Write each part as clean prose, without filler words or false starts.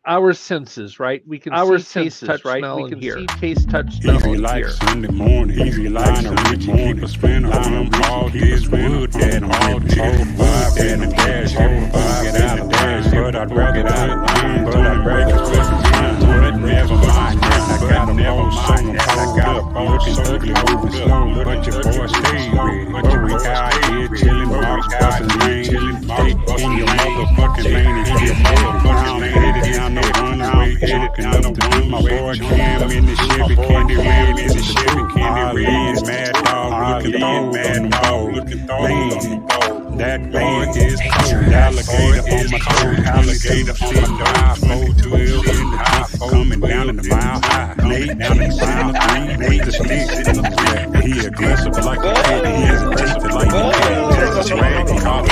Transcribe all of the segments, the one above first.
our senses, right? We can Our see, taste, senses, touch, right? smell, We and can hear. see, taste, touch, smell, Easy and like hear. Sunday morning, easy like Sunday morning. Keep a spinner from all this wood that I'm all this wood and the dash. Get out of dash, but I'd rather put hands on and break his pussy spine. But never mind that, I got a whole song pulled up, looking ugly, moving slow, but your boy stay with it. But we out here chilling, box busting lane, stay in your motherfucking lane and get motherfucking lane. Headed down the runway, talking up to do my boy Cam in the Chevy Candy Red is the Chevy Candy Red. Mad dog looking throw, man. That boy is cold. Alligator on my toe. Alligator sitting high. 412 in the trunk. Coming down in the mile high. Nate down in the mile 3. With the stick in the left. He aggressive like a kid. He hesitated like a cat. Texas swag. He called it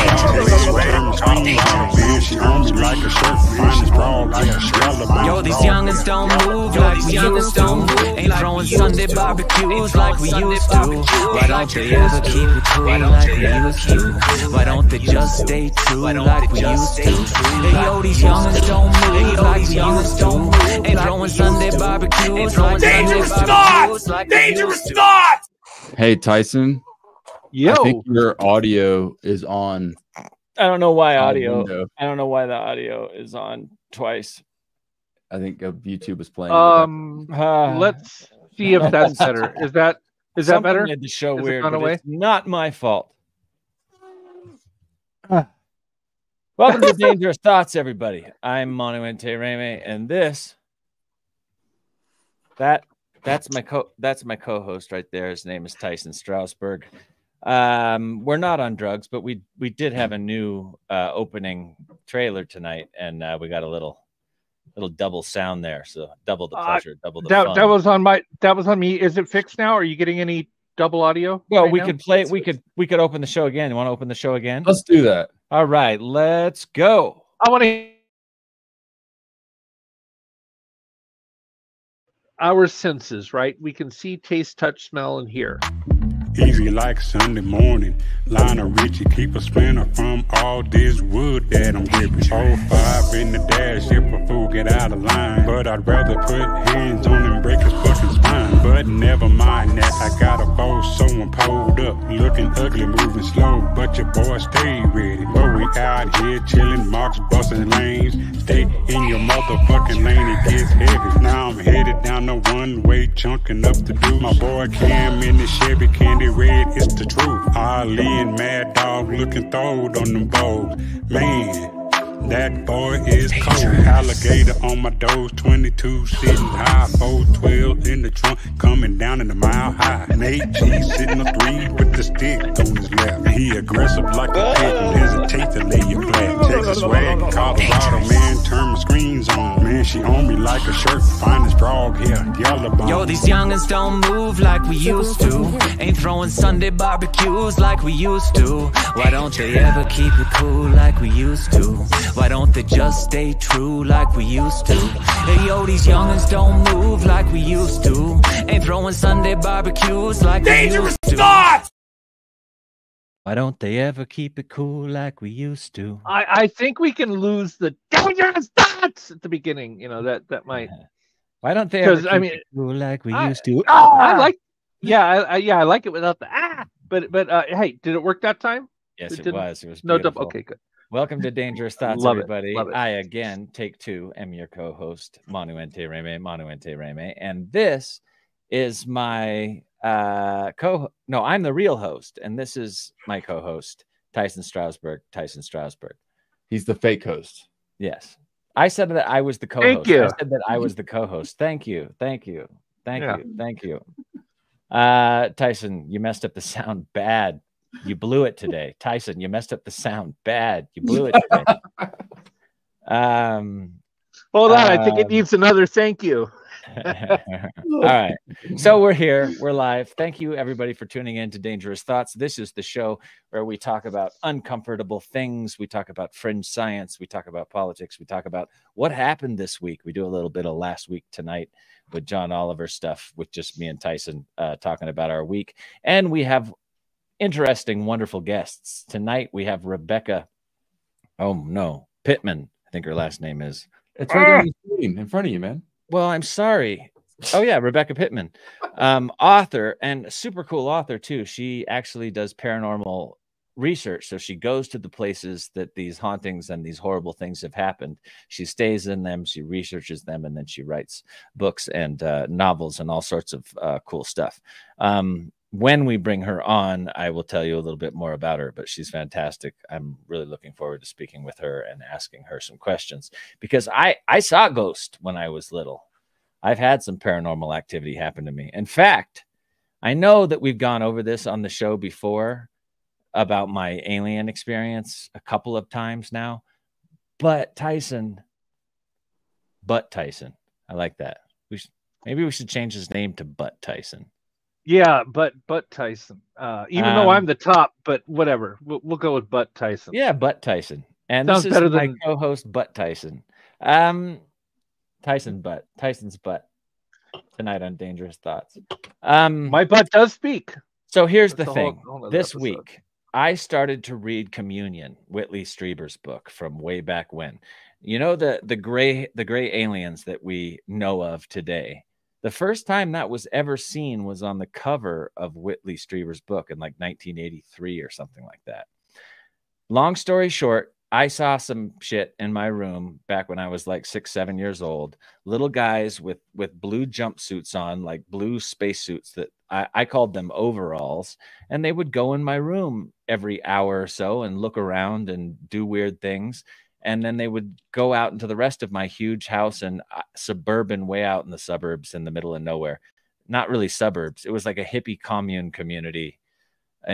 man. She on me like a shirt. Finest frog. Yo, these youngins don't move like we used to. Ain't throwing Sunday barbecues like we used to. Why don't they ever keep it cool like we used to? Why don't they just stay true like we used to? Hey, yo, these youngins don't move like we used to. Ain't throwing Sunday barbecues like Dangerous thoughts! Dangerous thoughts! Hey, Tyson. Yo, I think your audio is on. I don't know why window. I don't know why the audio is on twice. I think YouTube was playing. Let's see if that's better. Is that better? Made the show Is weird, it gone but away? it's not my fault. Welcome to Dangerous Thoughts, everybody. I'm Monumente Reme, and that's my co-host right there. His name is Tyson Strasberg. We're not on drugs, but we did have a new opening trailer tonight, and we got a little double sound there, so double the pleasure, double the fun. That was on me. Is it fixed now? Are you getting any double audio? Well, right we now? could play. We could open the show again. You want to open the show again? Let's do that. All right, let's go. I want to. Our senses, right? We can see, taste, touch, smell, and hear. Easy like Sunday morning. Lionel Richie, keep a spinner from all this wood that I'm gripping. 05 in the dash if a fool get out of line. But I'd rather put hands on and break his fucking spine. But never mind that, I got a bow, so I'm pulled up. Looking ugly, moving slow, but your boy stay ready. But we out here chilling, marks, busting lanes. Stay in your motherfucking lane, it gets heavy. Now I'm headed down the one-way, chunking up to do. My boy Cam in the Chevy Candy Red, it's the truth. Ali and Mad Dog looking throwed on them bows. Man, that boy is cold. Alligator on my doors, 22 sitting high, 412 in the trunk, coming down in the mile high. Nate G sitting a 3 with the stick on his left. He aggressive like a pit and hesitate to lay you flat. Texas swag, Colorado man, turn my screens on. Man, she on me like a shirt, finest frog here, yellow bone. Yo, these youngins don't move like we used to. Ain't throwing Sunday barbecues like we used to. Why don't they ever keep it cool like we used to? Why don't they just stay true like we used to? Hey, yo, these youngins don't move like we used to. Ain't throwing Sunday barbecues like we used to. Thoughts! Why don't they ever keep it cool like we used to? I think we can lose the dangerous thoughts at the beginning. You know that might. Why don't they ever keep it cool like we used to? I like. I like it without the But hey, did it work that time? Yes, it was. It was no beautiful. double. Okay, good. Welcome to Dangerous Thoughts, Love everybody. Love it. I again, take two, am your co-host, Monumente Reme, and this is my I'm the real host, and this is my co-host, Tyson Strasberg. He's the fake host. Yes, I said that I was the co-host. Thank you. I said that I was the co-host. Thank you. Tyson, you messed up the sound bad. You blew it today. Tyson, you messed up the sound bad. You blew it today. Hold on, I think it needs another thank you. All right. So we're here. We're live. Thank you, everybody, for tuning in to Dangerous Thoughts. This is the show where we talk about uncomfortable things. We talk about fringe science. We talk about politics. We talk about what happened this week. We do a little bit of last week tonight with John Oliver stuff with just me and Tyson talking about our week. And we have interesting, wonderful guests. Tonight we have Rebecca. Oh, no. Pittman. I think her last name is. It's right there on the screen in front of you, man. Well, I'm sorry. Oh yeah, Rebecca Pittman, author and super cool author too. She actually does paranormal research. So she goes to the places that these hauntings and these horrible things have happened. She stays in them, she researches them, and then she writes books and novels and all sorts of cool stuff. When we bring her on, I will tell you a little bit more about her, but she's fantastic. I'm really looking forward to speaking with her and asking her some questions, because I saw a ghost when I was little. I've had some paranormal activity happen to me. In fact, I know that we've gone over this on the show before about my alien experience a couple of times now, but Tyson, I like that. Maybe we should change his name to Butt Tyson. Yeah, but Tyson. Even though I'm the top, but whatever. We'll go with Butt Tyson. Yeah, Butt Tyson. And Sounds this is my co-host, Butt Tyson. Tyson's butt tonight on Dangerous Thoughts. My butt does speak. So here's the thing. This week, I started to read Communion, Whitley Strieber's book from way back when. You know, the gray aliens that we know of today. The first time that was ever seen was on the cover of Whitley Strieber's book in like 1983 or something like that. Long story short, I saw some shit in my room back when I was like 6, 7 years old. Little guys with blue jumpsuits on, like blue spacesuits that I called them overalls. And they would go in my room every hour or so and look around and do weird things. And then they would go out into the rest of my huge house and suburban, way out in the suburbs in the middle of nowhere. Not really suburbs. It was like a hippie commune community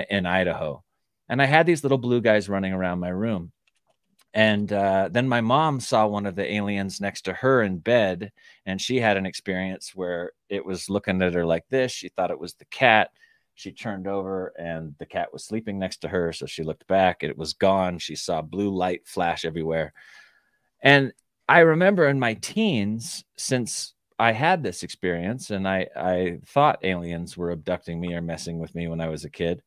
in Idaho. And I had these little blue guys running around my room. And then my mom saw one of the aliens next to her in bed, and she had an experience where it was looking at her like this. She thought it was the cat. She turned over, and the cat was sleeping next to her. So she looked back, and it was gone. She saw blue light flash everywhere. And I remember in my teens, since I had this experience, and I thought aliens were abducting me or messing with me when I was a kid,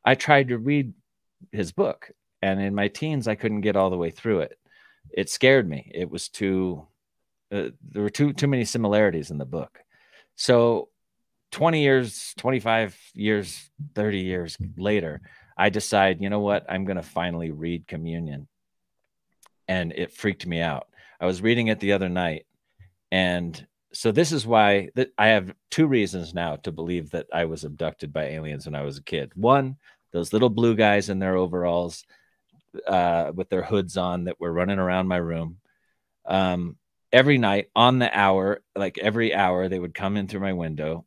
I tried to read his book. And in my teens, I couldn't get all the way through it. It scared me. It was there were too many similarities in the book. So 20 years, 25 years, 30 years later, I decide, you know what? I'm going to finally read Communion. And it freaked me out. I was reading it the other night. And so this is why I have 2 reasons now to believe that I was abducted by aliens when I was a kid. One, those little blue guys in their overalls, with their hoods on, that were running around my room. Every night on the hour, like every hour, they would come in through my window.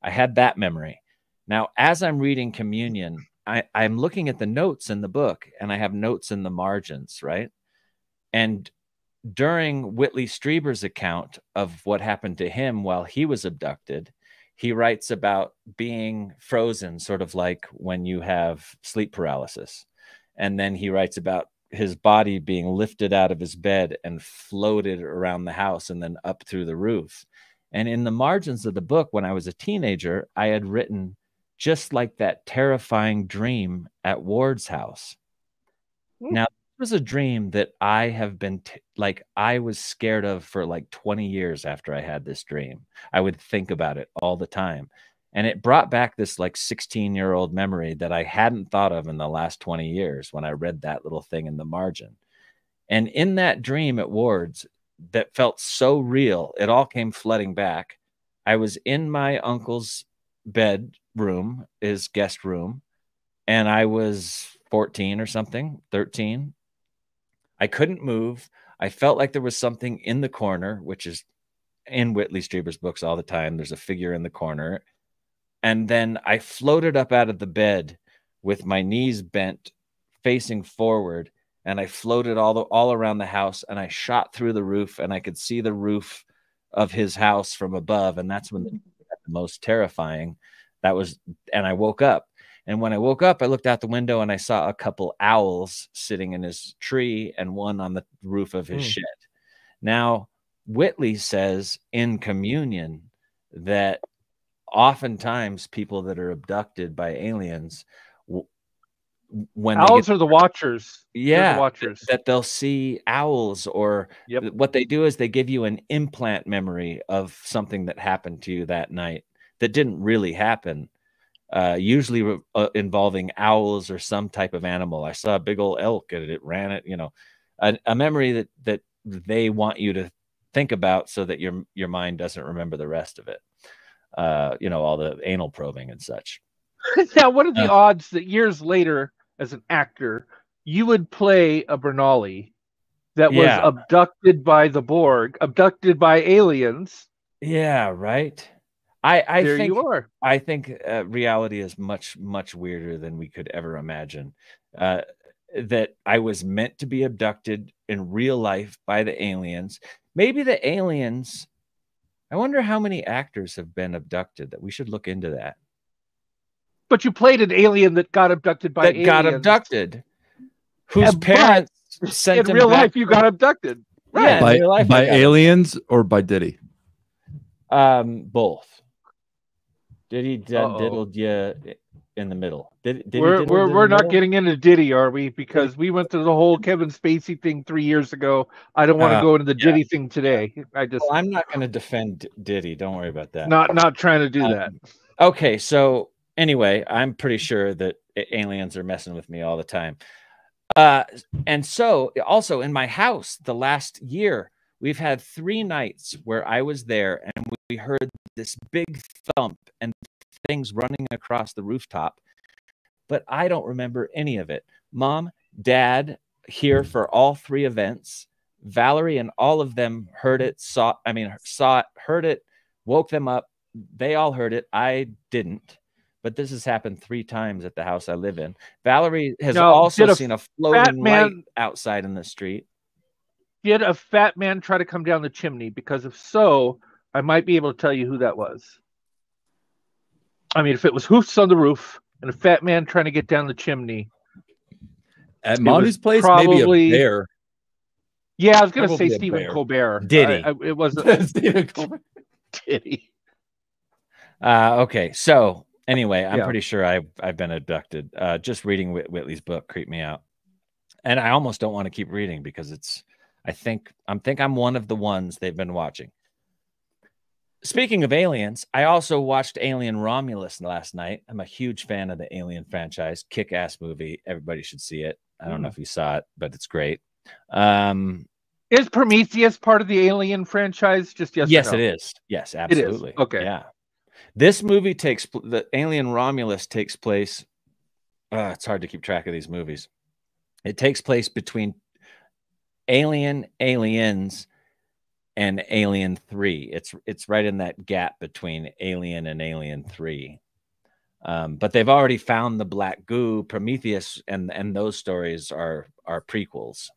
I had that memory. Now, as I'm reading Communion, I'm looking at the notes in the book, and I have notes in the margins, right? And during Whitley Strieber's account of what happened to him while he was abducted, he writes about being frozen, sort of like when you have sleep paralysis. And then he writes about his body being lifted out of his bed and floated around the house and then up through the roof. And in the margins of the book, when I was a teenager, I had written, just like that terrifying dream at Ward's house. Now, it was a dream that I have been I was scared of for like 20 years after I had this dream. I would think about it all the time. And it brought back this like 16-year-old memory that I hadn't thought of in the last 20 years when I read that little thing in the margin. And in that dream at Ward's that felt so real, it all came flooding back. I was in my uncle's bedroom, his guest room, and I was 14 or something, 13. I couldn't move. I felt like there was something in the corner, which is in Whitley Strieber's books all the time. There's a figure in the corner. And then I floated up out of the bed with my knees bent, facing forward, and I floated all around the house, and I shot through the roof, and I could see the roof of his house from above. And that's when the most terrifying. And I woke up. And when I woke up, I looked out the window and I saw a couple owls sitting in his tree and one on the roof of his shed. Now, Whitley says in Communion that oftentimes people that are abducted by aliens when owls are the watchers. Yeah, They're the watchers. that they'll see owls, or what they do is they give you an implant memory of something that happened to you that night that didn't really happen. Usually involving owls or some type of animal. I saw a big old elk and it ran it, you know, a memory that they want you to think about so that your mind doesn't remember the rest of it. You know, all the anal probing and such. Now, what are the odds that years later, as an actor, you would play a Bernoulli that was abducted by the Borg, abducted by aliens? Yeah, right. I there think you are. I think reality is much weirder than we could ever imagine. That I was meant to be abducted in real life by the aliens. Maybe the aliens. I wonder how many actors have been abducted. That we should look into that. But you played an alien that got abducted by aliens. Got abducted. Whose parents sent in real life you got abducted. Right. Yeah, by aliens or by Diddy? Both. Diddy diddled you in the middle. We're not getting into Diddy, are we? Because we went through the whole Kevin Spacey thing 3 years ago. I don't want to go into the Diddy thing today. I'm not going to defend Diddy. Don't worry about that. Not trying to do that. Okay, so anyway, I'm pretty sure that aliens are messing with me all the time. And so also in my house, the last year, we've had 3 nights where I was there and we heard this big thump and things running across the rooftop, but I don't remember any of it. Mom, Dad here for all 3 events. Valerie and all of them heard it, saw it, heard it, woke them up. They all heard it. I didn't. But this has happened 3 times at the house I live in. Valerie has also seen a floating light outside in the street. Did a fat man try to come down the chimney? Because if so, I might be able to tell you who that was. I mean, if it was hoofs on the roof and a fat man trying to get down the chimney. At Manu's place, probably, maybe a bear. Yeah, I was going to say Stephen Colbert. Diddy. It wasn't Stephen Colbert. Diddy. Okay, so anyway, I'm pretty sure I've been abducted. Just reading Whitley's book creeped me out. And I almost don't want to keep reading because I think I'm one of the ones they've been watching. Speaking of aliens, I also watched Alien Romulus last night. I'm a huge fan of the Alien franchise. Kick-ass movie. Everybody should see it. I don't know if you saw it, but it's great. Is Prometheus part of the Alien franchise? Just yes. It is. Yes, absolutely. It is. Okay. Yeah. This movie the Alien Romulus takes place. It's hard to keep track of these movies. It takes place between Aliens, and Alien 3. It's right in that gap between Alien and Alien 3. But they've already found the black goo. Prometheus and those stories are prequels.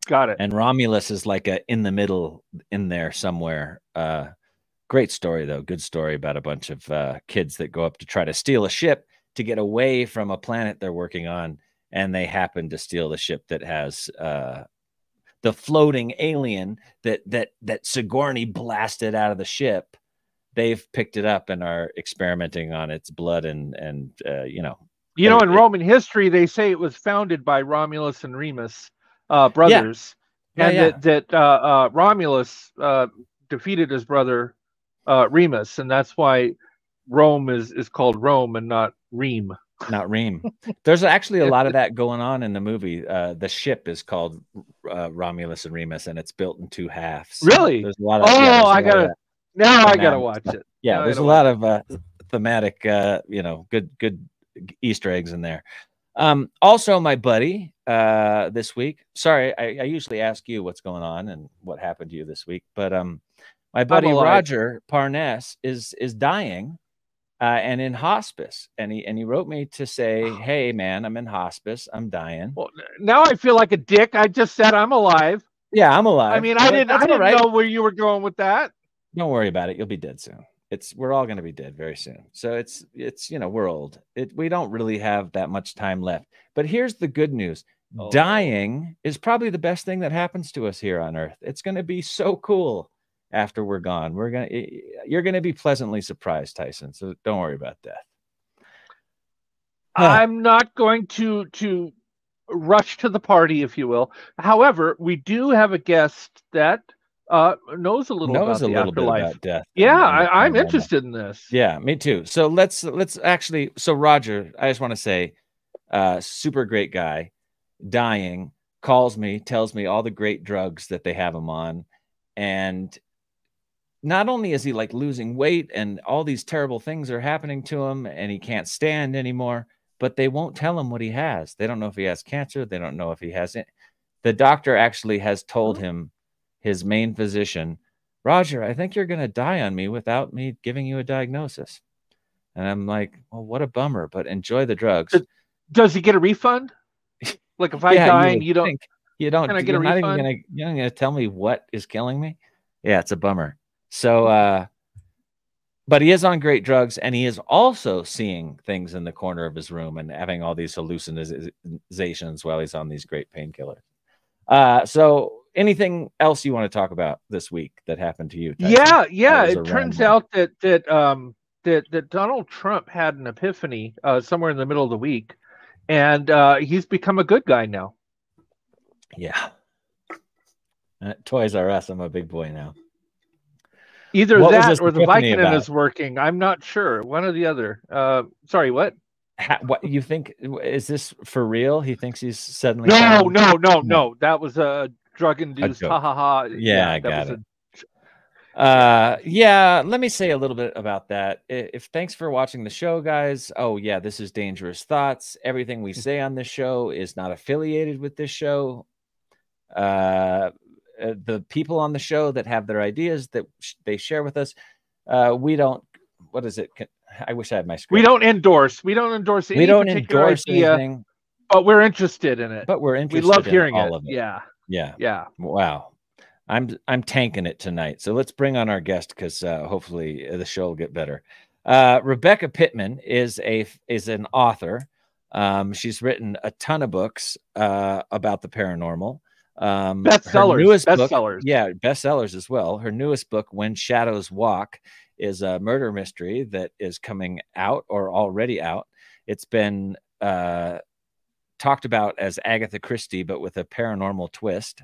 Got it. And Romulus is like in the middle in there somewhere. Great story though. Good story about a bunch of kids that go up to try to steal a ship to get away from a planet they're working on, and they happen to steal the ship that has the floating alien that Sigourney blasted out of the ship. They've picked it up and are experimenting on its blood and in Roman history they say it was founded by Romulus and Remus brothers, that Romulus defeated his brother Remus, and that's why Rome is called Rome and not Reem. Not Reem. There's actually a lot of that going on in the movie. The ship is called Romulus and Remus, and it's built in 2 halves. Really? There's a lot of. I gotta watch it. Yeah, there's a lot of thematic, good Easter eggs in there. Also, my buddy, this week. Sorry, I usually ask you what's going on and what happened to you this week, but my buddy Roger Parness is dying. And in hospice, and he wrote me to say, "Hey, man, I'm in hospice. I'm dying." Well, now I feel like a dick. I just said I'm alive. Yeah, I'm alive. I mean, I didn't know where you were going with that. Don't worry about it. You'll be dead soon. We're all going to be dead very soon. So it's we're old. We don't really have that much time left. But here's the good news: dying is probably the best thing that happens to us here on Earth. It's going to be so cool. After we're gone, you're gonna be pleasantly surprised, Tyson. So don't worry about death. I'm not going to rush to the party, if you will. However, we do have a guest that knows a little about the afterlife. Bit about death. Yeah, I'm interested in this. Yeah, me too. So let's actually. So Roger, I just want to say, super great guy, dying, calls me, tells me all the great drugs that they have him on, and not only is he like losing weight and all these terrible things are happening to him and he can't stand anymore, but they won't tell him what he has. They don't know if he has cancer. They don't know if he has it. The doctor actually has told him, his main physician, Roger, I think you're going to die on me without me giving you a diagnosis. And I'm like, well, what a bummer, but enjoy the drugs. Does he get a refund? Like if I die and you don't, can I get a refund? You're not going to tell me what is killing me? Yeah, it's a bummer. So, but he is on great drugs, and he is also seeing things in the corner of his room and having all these hallucinations while he's on these great painkillers. So anything else you want to talk about this week that happened to you, Tyson? Yeah. It turns out that Donald Trump had an epiphany somewhere in the middle of the week, and he's become a good guy now. Yeah. Toys R Us, I'm a big boy now. Either that or the Vicodin is working. I'm not sure. One or the other. Sorry, what? What you think? Is this for real? He thinks he's suddenly. No. That was a drug-induced. Ha ha ha. Yeah, I got it. Yeah, let me say a little bit about that. Thanks for watching the show, guys. Oh yeah, this is Dangerous Thoughts. Everything we say on this show is not affiliated with this show. The people on the show that have their ideas that they share with us, we don't. What is it? I wish I had my script. We don't endorse any particular idea, anything, but we're interested in it. We love hearing all of it. Yeah. Wow. I'm tanking it tonight. So let's bring on our guest because hopefully the show will get better. Rebecca Pittman is an author. She's written a ton of books about the paranormal. Bestsellers as well. Her newest book, When Shadows Walk, is a murder mystery that is coming out or already out. It's been talked about as Agatha Christie, but with a paranormal twist.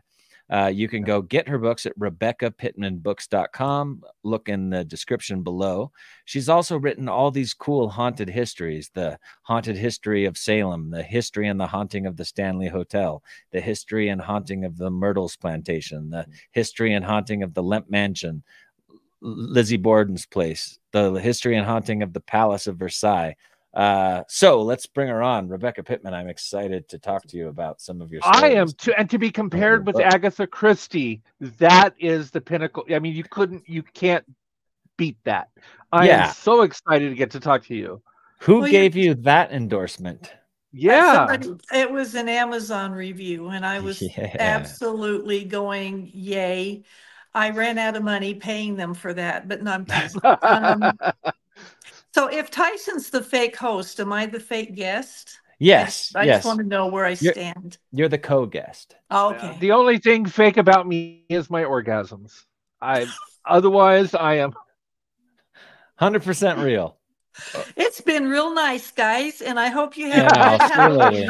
You can go get her books at RebeccaPittmanBooks.com. Look in the description below. She's also written all these cool haunted histories: the haunted history of Salem, the history and the haunting of the Stanley Hotel, the history and haunting of the Myrtles Plantation, the history and haunting of the Lemp Mansion, Lizzie Borden's place, the history and haunting of the Palace of Versailles. So let's bring her on. Rebecca Pittman, I'm excited to talk to you about some of your stories. I am too, and to be compared with Agatha Christie, that is the pinnacle. I mean, you can't beat that. I am so excited to get to talk to you. Who gave you that endorsement? Yeah, it was an Amazon review, and I was absolutely going, yay. I ran out of money paying them for that, but no, I'm teasing. So if Tyson's the fake host, am I the fake guest? Yes. I just want to know where I stand. You're the co-guest. Oh, okay. The only thing fake about me is my orgasms. Otherwise, I am 100% real. It's been real nice, guys, and I hope you have a good Halloween.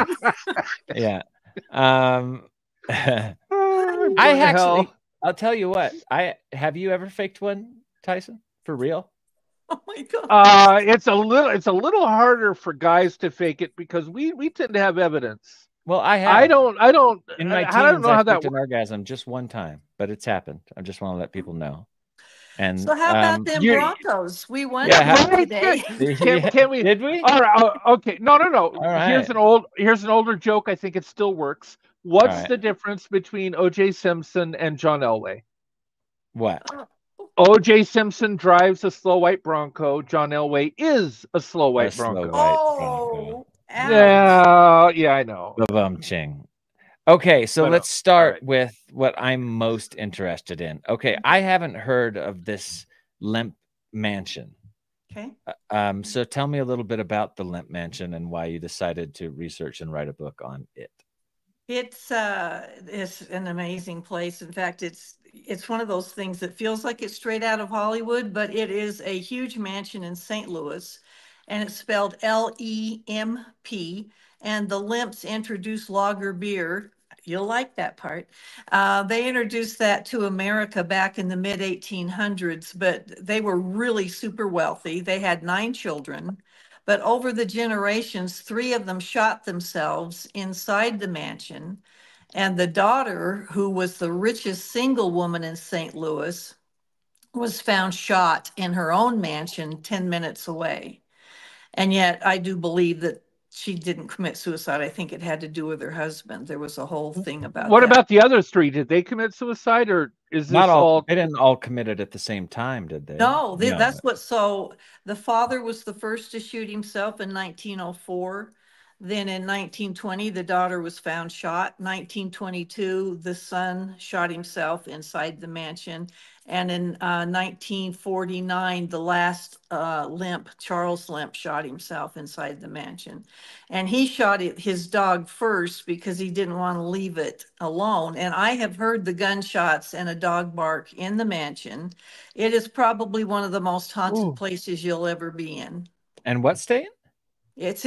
Yeah. I'll tell you what. Have you ever faked one, Tyson? For real? Oh my God. It's a little harder for guys to fake it because we tend to have evidence. Well, I have. I don't. In my teens, I don't know how that an orgasm just one time, but it's happened. I just want to let people know. And so how about them Broncos? We won today. Can we? Did we? All right. Okay. No. All right. Here's an older joke. I think it still works. What's the difference between O.J. Simpson and John Elway? What? O.J. Simpson drives a slow white Bronco. John Elway is a slow white Bronco. Yeah, I know. Ching. Okay, so let's start with what I'm most interested in. Okay, I haven't heard of this Lemp Mansion. Okay. So tell me a little bit about the Lemp Mansion and why you decided to research and write a book on it. It's an amazing place. In fact, it's one of those things that feels like it's straight out of Hollywood, but it is a huge mansion in St. Louis. and it's spelled L-E-M-P. And the Lemps introduced lager beer. You'll like that part. They introduced that to America back in the mid 1800s, but they were really super wealthy. They had 9 children, but over the generations, 3 of them shot themselves inside the mansion. And the daughter, who was the richest single woman in St. Louis, was found shot in her own mansion 10 minutes away. And yet I do believe that she didn't commit suicide. I think it had to do with her husband. There was a whole thing about what that. about the other 3? Did they commit suicide, or is this not all? They didn't all commit it at the same time, did they? No, that's what. So the father was the first to shoot himself in 1904. Then in 1920, the daughter was found shot. 1922, the son shot himself inside the mansion. And in 1949, the last Lemp, Charles Lemp, shot himself inside the mansion. And he shot his dog first because he didn't want to leave it alone. And I have heard the gunshots and a dog bark in the mansion. It is probably one of the most haunted places you'll ever be in. And what state? It's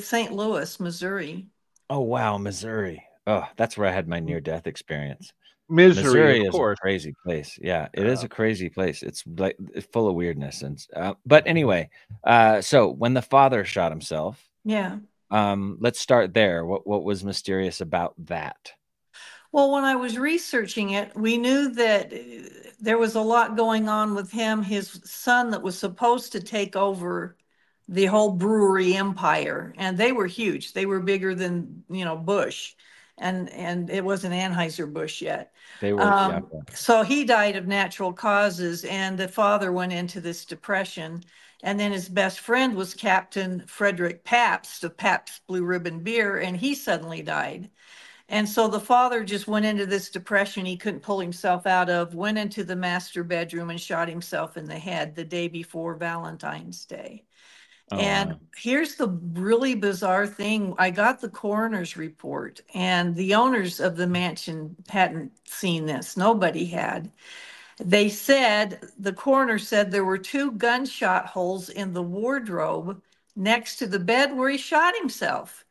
St. Louis, Missouri. Oh, wow, Missouri. Oh, that's where I had my near-death experience. Missouri is a crazy place. Yeah, it is a crazy place. It's like it's full of weirdness. And but anyway, so when the father shot himself, let's start there. What was mysterious about that? Well, when I was researching it, we knew that there was a lot going on with him. His son that was supposed to take over the whole brewery empire, and they were huge. They were bigger than, Bush, and it wasn't Anheuser-Busch yet. They were, So he died of natural causes, and the father went into this depression. And then his best friend was Captain Frederick Pabst of Pabst Blue Ribbon Beer, and he suddenly died. And so the father just went into this depression he couldn't pull himself out of, went into the master bedroom and shot himself in the head the day before Valentine's Day. And here's the really bizarre thing. I got the coroner's report, and the owners of the mansion hadn't seen this. Nobody had. They said, the coroner said there were 2 gunshot holes in the wardrobe next to the bed where he shot himself.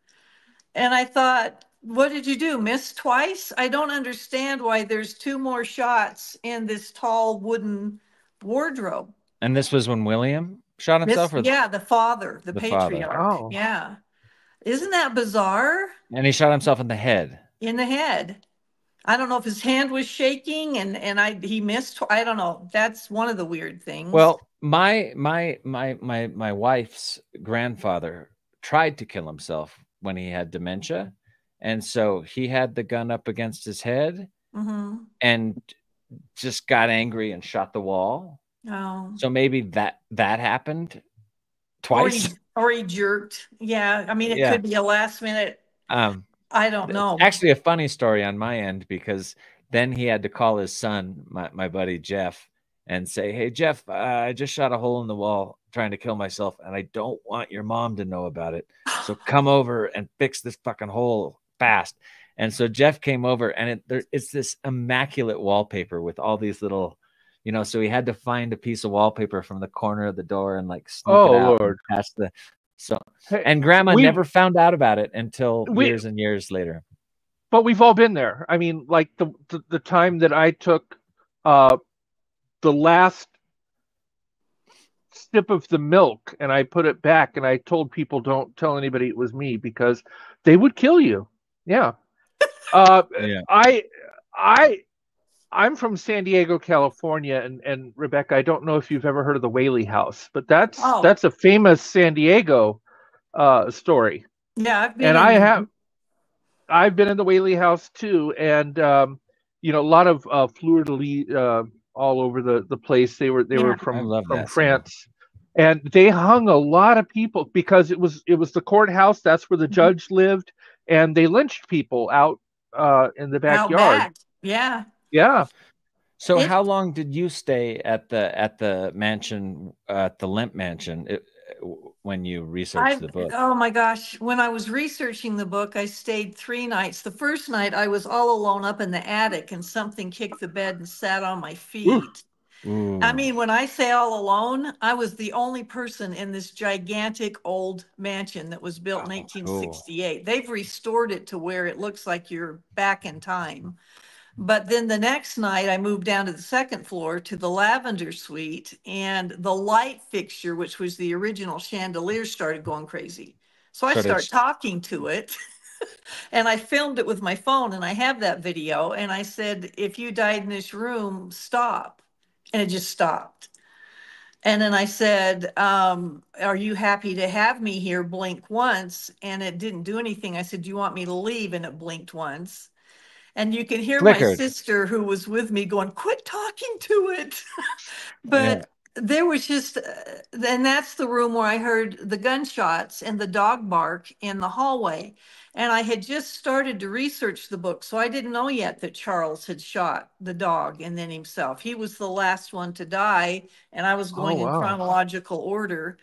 And I thought, what did you do? Miss twice? I don't understand why there's 2 more shots in this tall wooden wardrobe. And this was when William shot himself? The father, the patriarch. Oh. Yeah. Isn't that bizarre? And he shot himself in the head. In the head. I don't know if his hand was shaking and he missed. I don't know. That's one of the weird things. Well, my wife's grandfather tried to kill himself when he had dementia. And so he had the gun up against his head and just got angry and shot the wall. Oh. So maybe that happened twice. Or he jerked. Yeah. I mean, it could be a last minute. I don't know. Actually, a funny story on my end, because then he had to call his son, my buddy Jeff, and say, "Hey, Jeff, I just shot a hole in the wall trying to kill myself, and I don't want your mom to know about it. So come over and fix this fucking hole fast." And so Jeff came over, and it's this immaculate wallpaper with all these little, so he had to find a piece of wallpaper from the corner of the door and like sneak it out Lord. past the. So, and Grandma never found out about it until years and years later. But we've all been there. I mean, like the time that I took the last sip of the milk and I put it back, and I told people, don't tell anybody it was me, because they would kill you. Yeah. I'm from San Diego, California, and Rebecca, I don't know if you've ever heard of the Whaley House, but that's a famous San Diego story. Yeah, I've been in the Whaley House too, and a lot of fleur-de-lis all over the place. They were from France, and they hung a lot of people because it was the courthouse. That's where the judge lived, and they lynched people out in the backyard. Back. Yeah. Yeah. So how long did you stay at the mansion, at the Lemp Mansion, when you researched the book? Oh my gosh. When I was researching the book, I stayed 3 nights. The first night I was all alone up in the attic, and something kicked the bed and sat on my feet. Ooh. I mean, when I say all alone, I was the only person in this gigantic old mansion that was built in 1868. Cool. They've restored it to where it looks like you're back in time. But then the next night I moved down to the second floor to the lavender suite, and the light fixture, which was the original chandelier, started going crazy. So I start talking to it and I filmed it with my phone, and I have that video. And I said, if you died in this room, stop. And it just stopped. And then I said, are you happy to have me here? Blink once. And it didn't do anything. I said, do you want me to leave? And it blinked once. And you can hear my sister who was with me going, quit talking to it. But there was just, and that's the room where I heard the gunshots and the dog bark in the hallway. And I had just started to research the book, so I didn't know yet that Charles had shot the dog and then himself. He was the last one to die, and I was going in chronological order.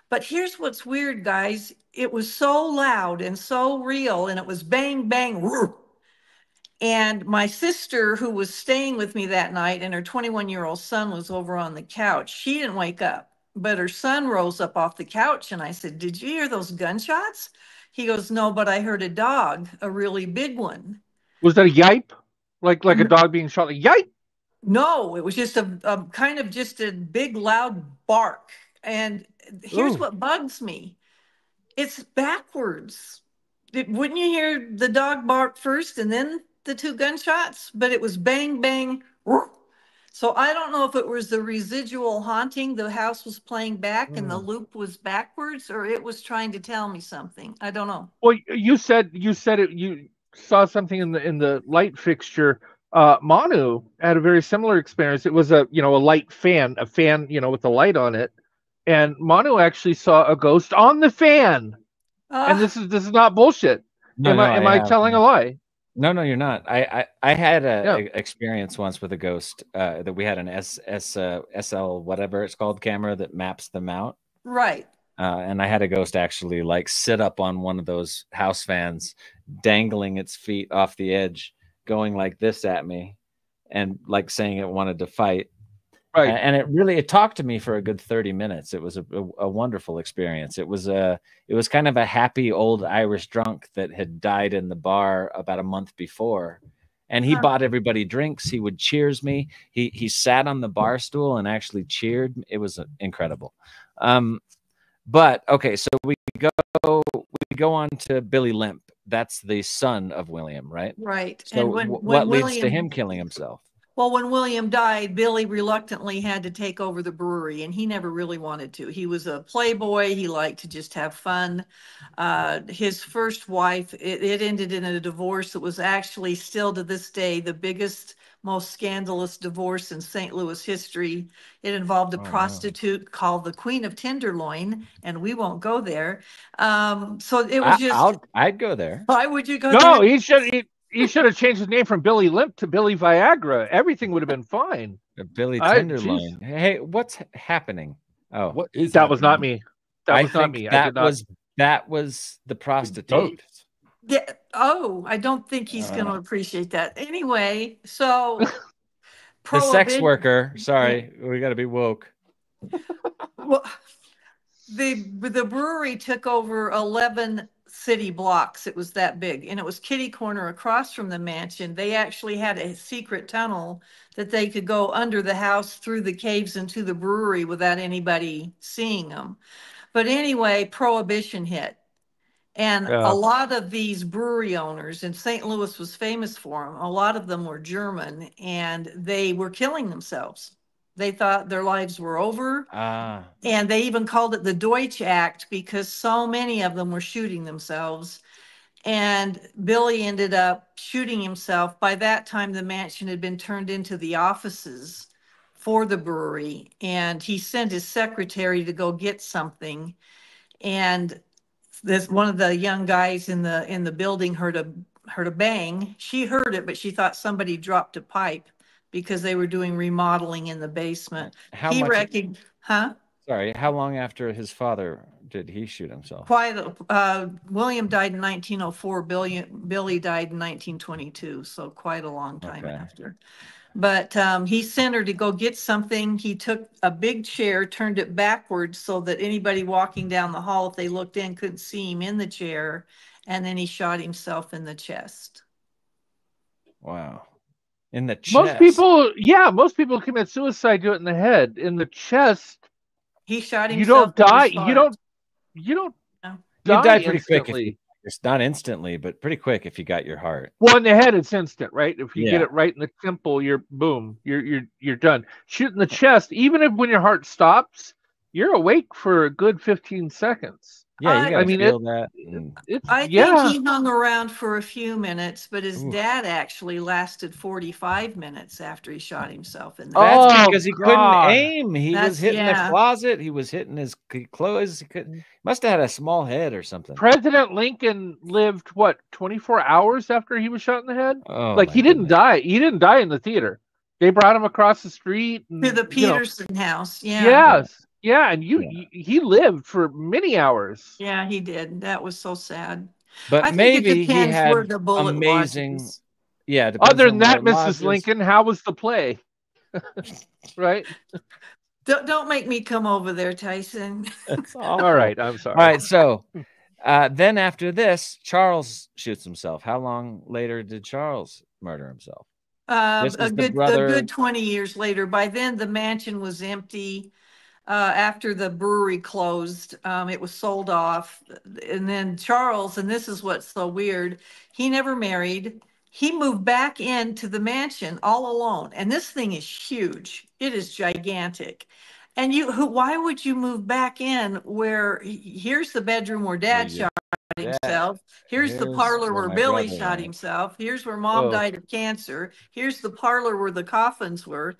But here's what's weird, guys. It was so loud and so real, and it was bang, bang, whoosh. And my sister, who was staying with me that night, and her 21-year-old son was over on the couch. She didn't wake up, but her son rose up off the couch, and I said, did you hear those gunshots? He goes, no, but I heard a dog, a really big one. Was that a yipe? Like a dog being shot? Like yipe? No, it was just a kind of just a big loud bark. And here's what bugs me. It's backwards. Wouldn't you hear the dog bark first and then the two gunshots? But it was bang, bang. So I don't know if it was the residual haunting, the house was playing back and the loop was backwards, or it was trying to tell me something. I don't know. Well, you said it. You saw something in the light fixture. Manu had a very similar experience. It was a light fan, with the light on it, and Manu actually saw a ghost on the fan. And this is not bullshit. Am I telling a lie? No, you're not. I had a experience once with a ghost that we had an SL whatever it's called camera that maps them out. Right. And I had a ghost actually like sit up on one of those house fans, dangling its feet off the edge, going like this at me, and like saying it wanted to fight. Right. And it talked to me for a good 30 minutes. It was a wonderful experience. It was kind of a happy old Irish drunk that had died in the bar about a month before. And he bought everybody drinks. He would cheers me. He sat on the bar stool and actually cheered. It was incredible. But okay, so we go on to Billy Lemp. That's the son of William, right? Right. So and what leads to him killing himself? Well, when William died, Billy reluctantly had to take over the brewery, and he never really wanted to. He was a playboy. He liked to just have fun. His first wife, it ended in a divorce that was actually still to this day the biggest, most scandalous divorce in St. Louis history. It involved a prostitute called the Queen of Tenderloin, and we won't go there. So it was I'd go there. Why would you go there? No, he should have changed his name from Billy Limp to Billy Viagra. Everything would have been fine. Billy Tenderloin. Hey, what's happening? Oh, what is that? Was not me. That was not me. That was the prostitute. Yeah. Oh, I don't think he's going to appreciate that. Anyway, so the sex worker. Sorry, we got to be woke. Well, the brewery took over 11 city blocks. It was that big, and it was kitty corner across from the mansion. They actually had a secret tunnel that they could go under the house through the caves into the brewery without anybody seeing them. But anyway, Prohibition hit, and a lot of these brewery owners, and St. Louis was famous for them, a lot of them were German, and they were killing themselves. They thought their lives were over. And they even called it the Deutsch Act because so many of them were shooting themselves. And Billy ended up shooting himself. By that time, the mansion had been turned into the offices for the brewery. And he sent his secretary to go get something. And this one of the young guys in the building heard a bang. She heard it, but she thought somebody dropped a pipe, because they were doing remodeling in the basement. Sorry, how long after his father did he shoot himself? William died in 1904. Billy died in 1922, so quite a long time after. But he sent her to go get something. He took a big chair, turned it backwards so that anybody walking down the hall, if they looked in, couldn't see him in the chair. And then he shot himself in the chest. Wow. In the chest. Most people commit suicide, do it in the head. In the chest, he shot himself. You don't die. You don't no. Die you die pretty instantly. quick. It's not instantly, but pretty quick if you got your heart. Well, in the head, it's instant, right? If you get it right in the temple, you're done. Shoot in the chest, even if when your heart stops, you're awake for a good 15 seconds. Yeah, you gotta feel that. I think he hung around for a few minutes, but his dad actually lasted 45 minutes after he shot himself in the head. That's because he couldn't aim. He was hitting the closet. He was hitting his clothes. He must have had a small head or something. President Lincoln lived, 24 hours after he was shot in the head? Oh, he didn't die. He didn't die in the theater. They brought him across the street. To the Peterson house. Yeah. Yes. Yeah, and he lived for many hours. Yeah, he did. That was so sad. But maybe he had amazing. Lodges. Yeah. Other than that, Mrs. Lincoln, how was the play? Right. Don't make me come over there, Tyson. All right, I'm sorry. All right, so then after this, Charles shoots himself. How long later did Charles murder himself? A good 20 years later. By then, the mansion was empty. After the brewery closed, it was sold off. And then Charles, and this is what's so weird, he never married. He moved back into the mansion all alone. And this thing is huge. It is gigantic. And why would you move back in where here's the bedroom where Dad shot himself. Here's the parlor where Billy shot himself. Here's where Mom died of cancer. Here's the parlor where the coffins were.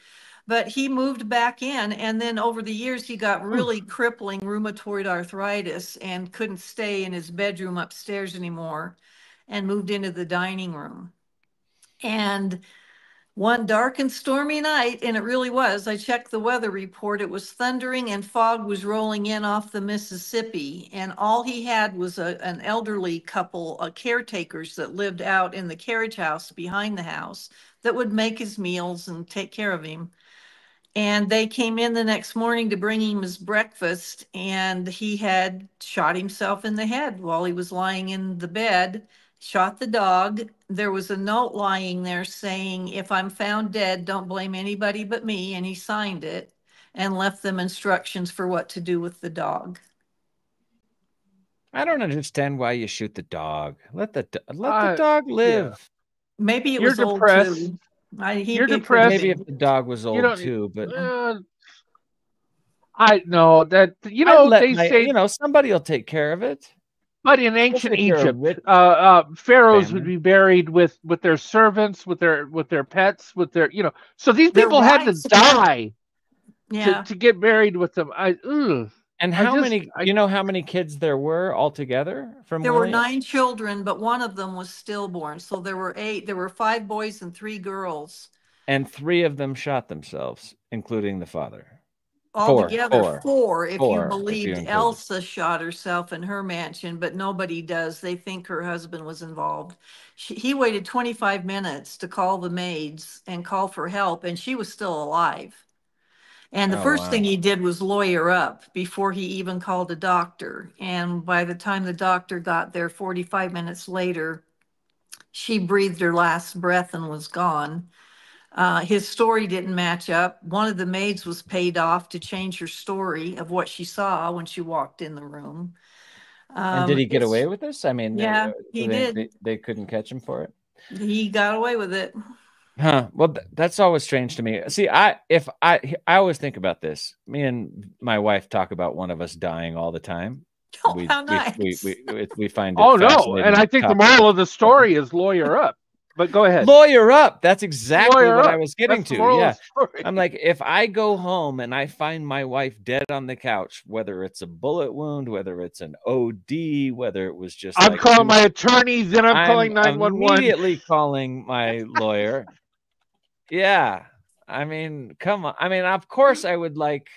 But he moved back in, and then over the years, he got really crippling rheumatoid arthritis and couldn't stay in his bedroom upstairs anymore and moved into the dining room. And one dark and stormy night, and it really was, I checked the weather report, it was thundering and fog was rolling in off the Mississippi. And all he had was an elderly couple, caretakers that lived out in the carriage house behind the house that would make his meals and take care of him. And they came in the next morning to bring him his breakfast, and he had shot himself in the head while he was lying in the bed, shot the dog. There was a note lying there saying, if I'm found dead, don't blame anybody but me. And he signed it and left them instructions for what to do with the dog. I don't understand why you shoot the dog. Let the dog live. Yeah. Maybe it was depressed. Old too. You're depressed. Maybe if the dog was old too, but I know that they say somebody will take care of it. But in ancient Egypt, pharaohs would be buried with their servants, with their pets, with their So these people had to die to get buried with them. And how many kids there were altogether? There were 9 children, but one of them was stillborn. So there were 8. There were 5 boys and 3 girls. And 3 of them shot themselves, including the father. Altogether 4 if you believed Elsa shot herself in her mansion, but nobody does. They think her husband was involved. He waited 25 minutes to call the maids and call for help, and she was still alive. And the first thing he did was lawyer up before he even called a doctor. And by the time the doctor got there 45 minutes later, she breathed her last breath and was gone. His story didn't match up. One of the maids was paid off to change her story of what she saw when she walked in the room. And did he get away with this? I mean, yeah, he did. They couldn't catch him for it? He got away with it. Huh. Well, that's always strange to me. See, I always think about this. Me and my wife talk about one of us dying all the time. Oh, how nice. We find it and I think the moral of the story is lawyer up. But go ahead. Lawyer up. That's exactly what I was getting to. Yeah. I'm like, if I go home and I find my wife dead on the couch, whether it's a bullet wound, whether it's an OD, whether it was just I'm calling my attorneys, then I'm calling 911. Immediately calling my lawyer. Yeah. I mean, come on. I mean, of course I would like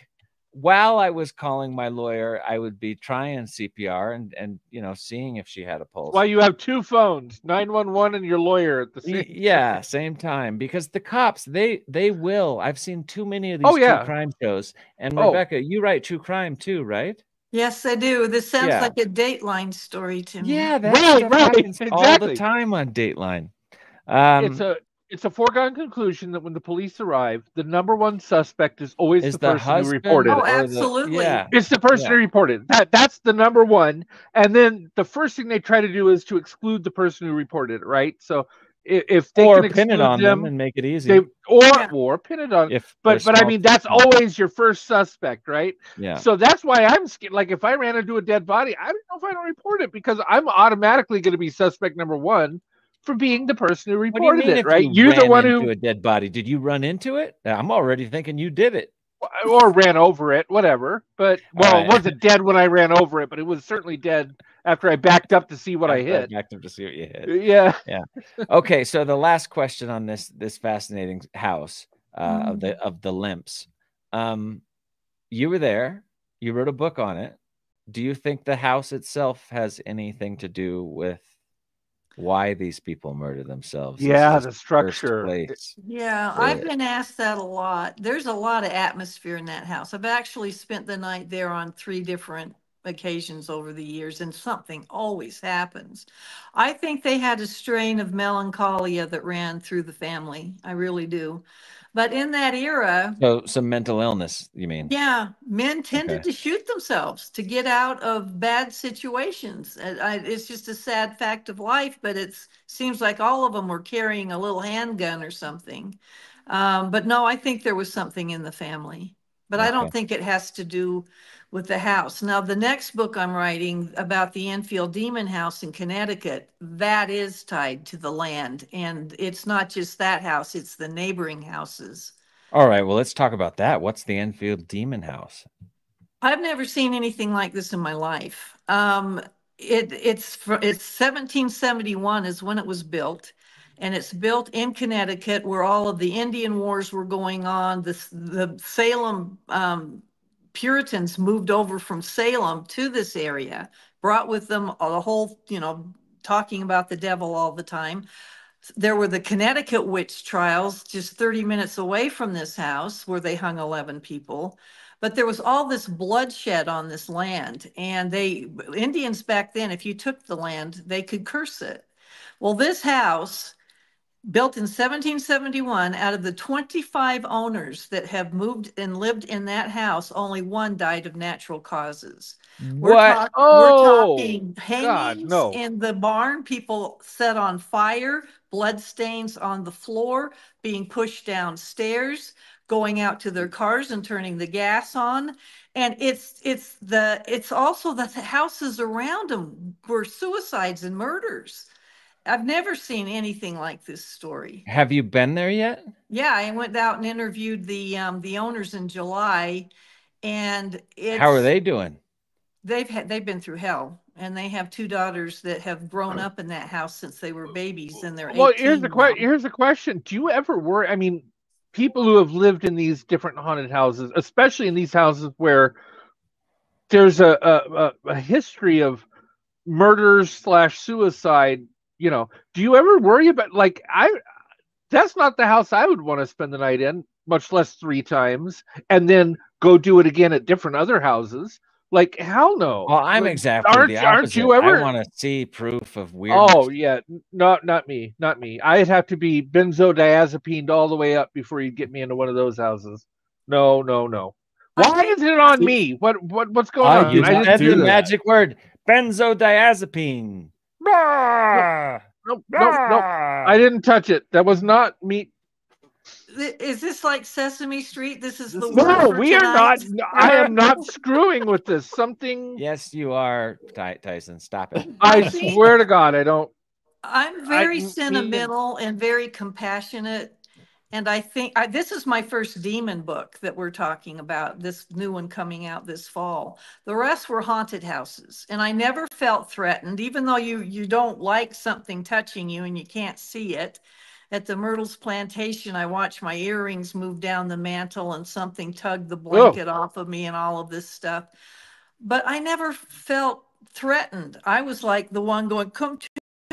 while I was calling my lawyer, I would be trying CPR and seeing if she had a pulse. Why you have two phones, 911 and your lawyer at the same same time, because the cops they will. I've seen too many of these true crime shows. And Rebecca, you write true crime too, right? Yes, I do. This sounds like a Dateline story to me. Yeah, that stuff happens all the time on Dateline. It's a foregone conclusion that when the police arrive, the number one suspect is always the person who reported it. Oh, absolutely. It's the person who reported it. That's the number one. And then the first thing they try to do is to exclude the person who reported it, right? So if they can pin it on them and make it easy. Or pin it on. But I mean, that's always your first suspect, right? Yeah. So that's why I'm scared. Like if I ran into a dead body, I don't know if I don't report it because I'm automatically going to be suspect number one for being the person who reported it, right? You're the one who a dead body. Did you run into it? I'm already thinking you did it. Or ran over it, whatever. But it wasn't dead when I ran over it, but it was certainly dead after I backed up to see what I hit. Backed up to see what you hit. Yeah. Yeah. Okay, so the last question on this fascinating house of the Lemps. You were there. You wrote a book on it. Do you think the house itself has anything to do with why these people murder themselves? Yeah, the structure. Yeah, I've been asked that a lot. There's a lot of atmosphere in that house. I've actually spent the night there on 3 different occasions over the years, and something always happens. I think they had a strain of melancholia that ran through the family. I really do. But in that era... So some mental illness, you mean? Yeah, men tended to shoot themselves to get out of bad situations. It's just a sad fact of life, but it seems like all of them were carrying a little handgun or something. But no, I think there was something in the family. But I don't think it has to do with the house. Now, the next book I'm writing about the Enfield Demon House in Connecticut, that is tied to the land. And it's not just that house, it's the neighboring houses. All right, well, let's talk about that. What's the Enfield Demon House? I've never seen anything like this in my life. It's 1771 is when it was built. And it's built in Connecticut where all of the Indian wars were going on. The Salem Puritans moved over from Salem to this area, brought with them a whole, talking about the devil all the time. There were the Connecticut Witch Trials just 30 minutes away from this house where they hung 11 people. But there was all this bloodshed on this land. And Indians back then, if you took the land, they could curse it. Well, this house... built in 1771, out of the 25 owners that have moved and lived in that house, only one died of natural causes. What? We're talking hangings in the barn, people set on fire, blood stains on the floor, being pushed downstairs, going out to their cars and turning the gas on. And it's also the houses around them were suicides and murders. I've never seen anything like this story. Have you been there yet? Yeah, I went out and interviewed the owners in July, and how are they doing? They've been through hell, and they have 2 daughters that have grown up in that house since they were babies, and they're 18. Well, here's the question: do you ever worry? I mean, people who have lived in these different haunted houses, especially in these houses where there's a history of murders / suicide. Do you ever worry about that's not the house I would want to spend the night in, much less 3 times, and then go do it again at different other houses. Like, hell no. Well, I'm exactly the opposite. Aren't you ever? I want to see proof of weird. Oh yeah, not me. I'd have to be benzodiazepined all the way up before you'd get me into one of those houses. No. Why is it on me? What's going on? I didn't do the magic word, benzodiazepine. Nope. I didn't touch it. That was not me. Is this like Sesame Street? This is the no. We are not. I am not screwing with this. Something. Yes, you are, Tyson. Stop it. I swear to God, I don't. I'm very sentimental and very compassionate. And I think this is my first demon book that we're talking about, this new one coming out this fall. The rest were haunted houses. And I never felt threatened, even though you don't like something touching you and you can't see it. at the Myrtles Plantation, I watched my earrings move down the mantle and something tugged the blanket off of me and all of this stuff. But I never felt threatened. I was like the one going, come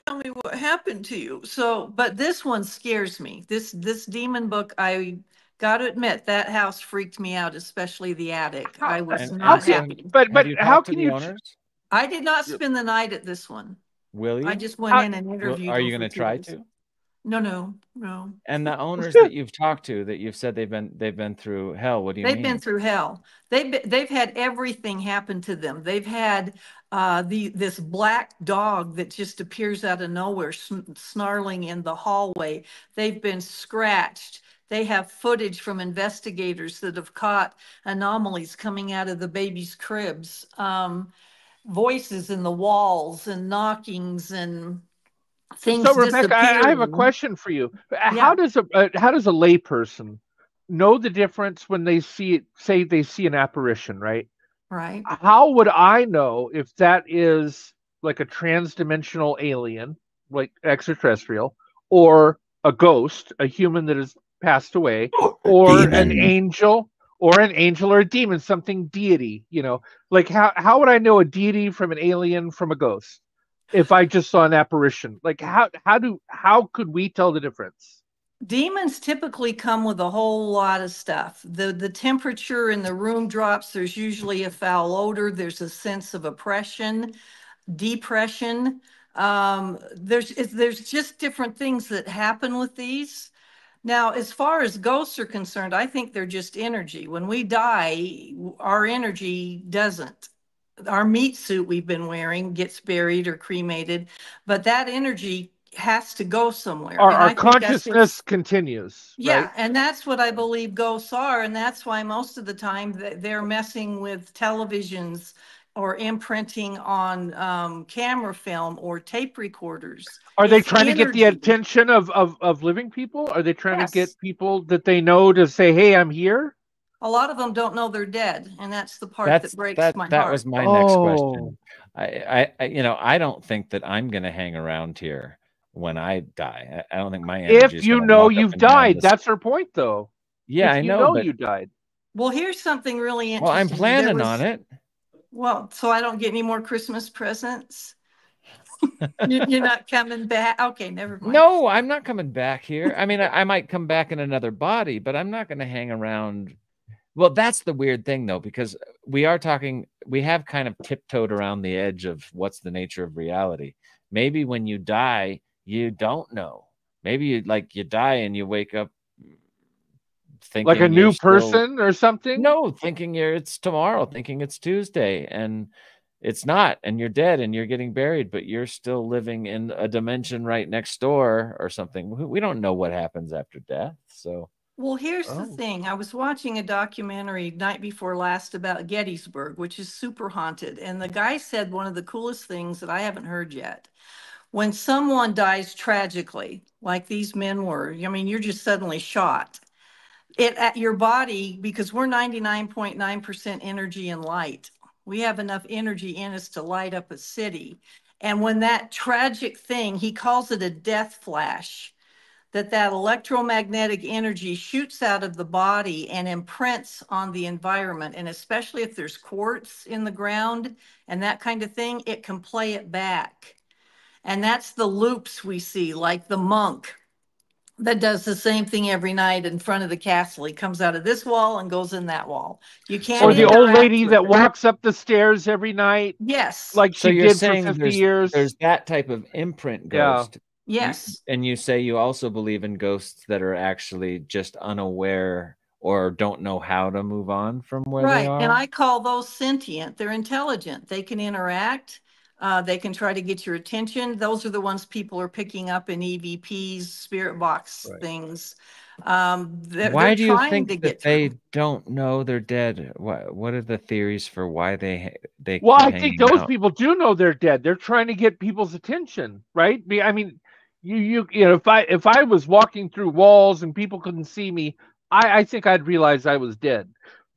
tell me what happened to you. So, but this one scares me. This demon book, I got to admit, that house freaked me out, especially the attic. I was not happy. But how can you? Owners? I did not spend the night at this one. Will you? I just went in and interviewed. Are you going to try to? No. And the owners that you've talked to, that you've said they've been through hell. What do you mean? They've been through hell. They've had everything happen to them. They've had this black dog that just appears out of nowhere, snarling in the hallway. They've been scratched. They have footage from investigators that have caught anomalies coming out of the baby's cribs, voices in the walls and knockings and things. So Rebecca, I have a question for you. How does a layperson know the difference when they say they see an apparition, right? Right. How would I know if that is like a transdimensional alien, like extraterrestrial, or a ghost, a human that has passed away, or an angel, or a demon, something deity? You know, like how would I know a deity from an alien from a ghost if I just saw an apparition? Like how could we tell the difference? Demons typically come with a whole lot of stuff. The temperature in the room drops. There's usually a foul odor. There's a sense of oppression, depression. There's just different things that happen with these. Now, as far as ghosts are concerned, I think they're just energy. When we die, our energy doesn't. Our meat suit we've been wearing gets buried or cremated, but that energy has to go somewhere. Our consciousness continues. Yeah, right? And that's what I believe ghosts are, and that's why most of the time they're messing with televisions or imprinting on camera film or tape recorders. Are they trying to get the attention of living people? Are they trying to get people that they know to say, "Hey, I'm here"? A lot of them don't know they're dead, and that's the part that breaks my heart. That was my next question. I don't think that I'm going to hang around here when I die. I don't think my energy. If you know you've died, that's her point, though. Yeah, I know you died. Well, here's something really interesting. Well, I'm planning on it. Well, so I don't get any more Christmas presents. You're not coming back. Okay, never mind. No, I'm not coming back here. I mean, I might come back in another body, but I'm not going to hang around. Well, that's the weird thing, though, because we have kind of tiptoed around the edge of what's the nature of reality. Maybe when you die, you don't know. Maybe you die and you wake up thinking like a new person or something. No, thinking it's tomorrow, thinking it's Tuesday, and it's not, and you're dead and you're getting buried, but you're still living in a dimension right next door or something. We don't know what happens after death. So, well, here's the thing. I was watching a documentary night before last about Gettysburg, which is super haunted, and the guy said one of the coolest things that I haven't heard yet. When someone dies tragically, like these men were, I mean, you're just suddenly shot. At your body, because we're 99.9% energy and light. We have enough energy in us to light up a city. And when that tragic thing, he calls it a death flash, that electromagnetic energy shoots out of the body and imprints on the environment. And especially if there's quartz in the ground and that kind of thing, it can play it back. And that's the loops we see, like the monk that does the same thing every night in front of the castle. He comes out of this wall and goes in that wall. You can't. Or the old lady that walks up the stairs every night. Yes. Like she did for 50 years. There's that type of imprint ghost. Yeah. Yes. And you say you also believe in ghosts that are actually just unaware or don't know how to move on from where they are. And I call those sentient. They're intelligent. They can interact. They can try to get your attention. Those are the ones people are picking up in EVPs, spirit box things. Why do you think that they don't know they're dead? What are the theories for why they? Well, I think those people do know they're dead. They're trying to get people's attention, right? I mean, you know, if I was walking through walls and people couldn't see me, I think I'd realize I was dead.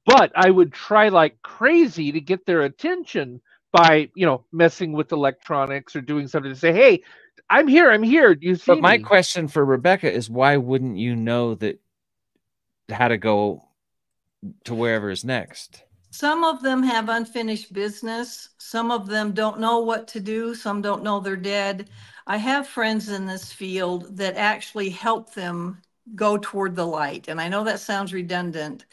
But I would try like crazy to get their attention by, you know, messing with electronics or doing something to say, hey, I'm here. I'm here. Do you see But my me? question for Rebecca is, why wouldn't you know that how to go to wherever is next? Some of them have unfinished business. Some of them don't know what to do. Some don't know they're dead. I have friends in this field that actually help them go toward the light. And I know that sounds redundant,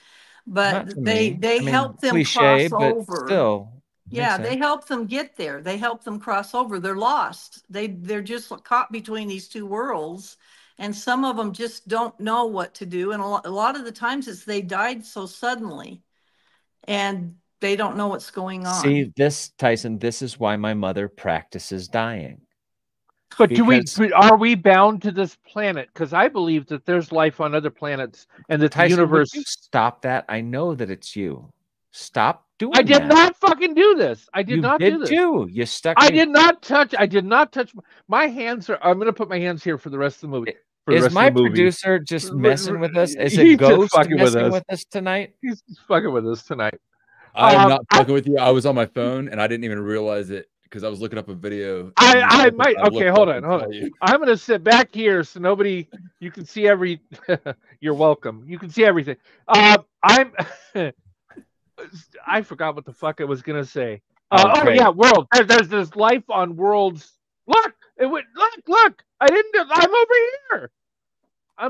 but they help them cliche, cross but over. Still. Yeah, they help them get there. They help them cross over. They're lost. They're just caught between these two worlds. And some of them just don't know what to do. And a lot of the times it's they died so suddenly and they don't know what's going on. See, Tyson, this is why my mother practices dying. But are we bound to this planet? Because I believe that there's life on other planets and that Tyson, the universe. Would you stop that? I know that it's you. Stop doing that. I did not fucking do this. I did not do this. You stuck. I did not touch. My hands are. I'm going to put my hands here for the rest of the movie. Is my producer just messing with us? Is it Ghost messing with us tonight? He's fucking with us tonight. I am not fucking with you. I was on my phone and I didn't even realize it because I was looking up a video. I might. Okay, hold on. I'm going to sit back here so you can see every. You're welcome. You can see everything. I forgot what the fuck I was going to say. Yeah, world. There's life on worlds. Look, look. I'm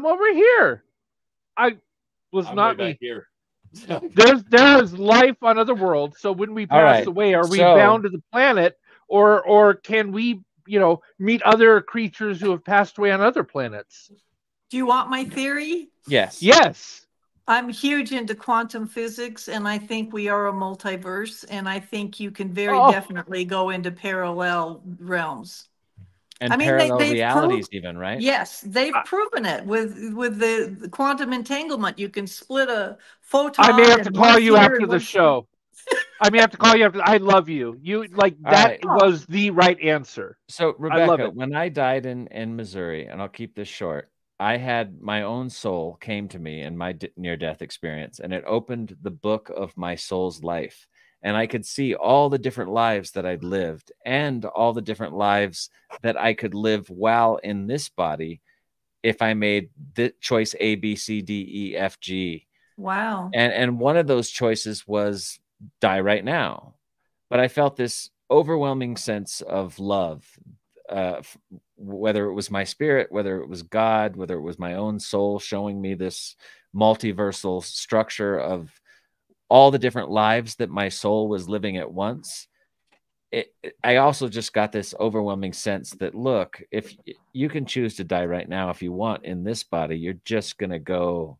over here. I was not me. Here. There's life on other worlds. So when we pass away, are we bound to the planet, or can we, meet other creatures who have passed away on other planets? Do you want my theory? Yes. Yes. I'm huge into quantum physics, and I think we are a multiverse, and I think you can very definitely go into parallel realms. And parallel realities even, right? Yes, they've proven it with the quantum entanglement. You can split a photon. I may have to call you after the show. I may have to call you after. I love you. That was the right answer. So Rebecca, when I died in Missouri, and I'll keep this short, I had my own soul came to me in my near-death experience, and it opened the book of my soul's life. And I could see all the different lives that I'd lived and all the different lives that I could live while in this body if I made the choice A, B, C, D, E, F, G. Wow. And one of those choices was die right now. But I felt this overwhelming sense of love, whether it was my spirit, whether it was God, whether it was my own soul showing me this multiversal structure of all the different lives that my soul was living at once. I also just got this overwhelming sense that, look, if you can choose to die right now, if you want in this body, you're just going to go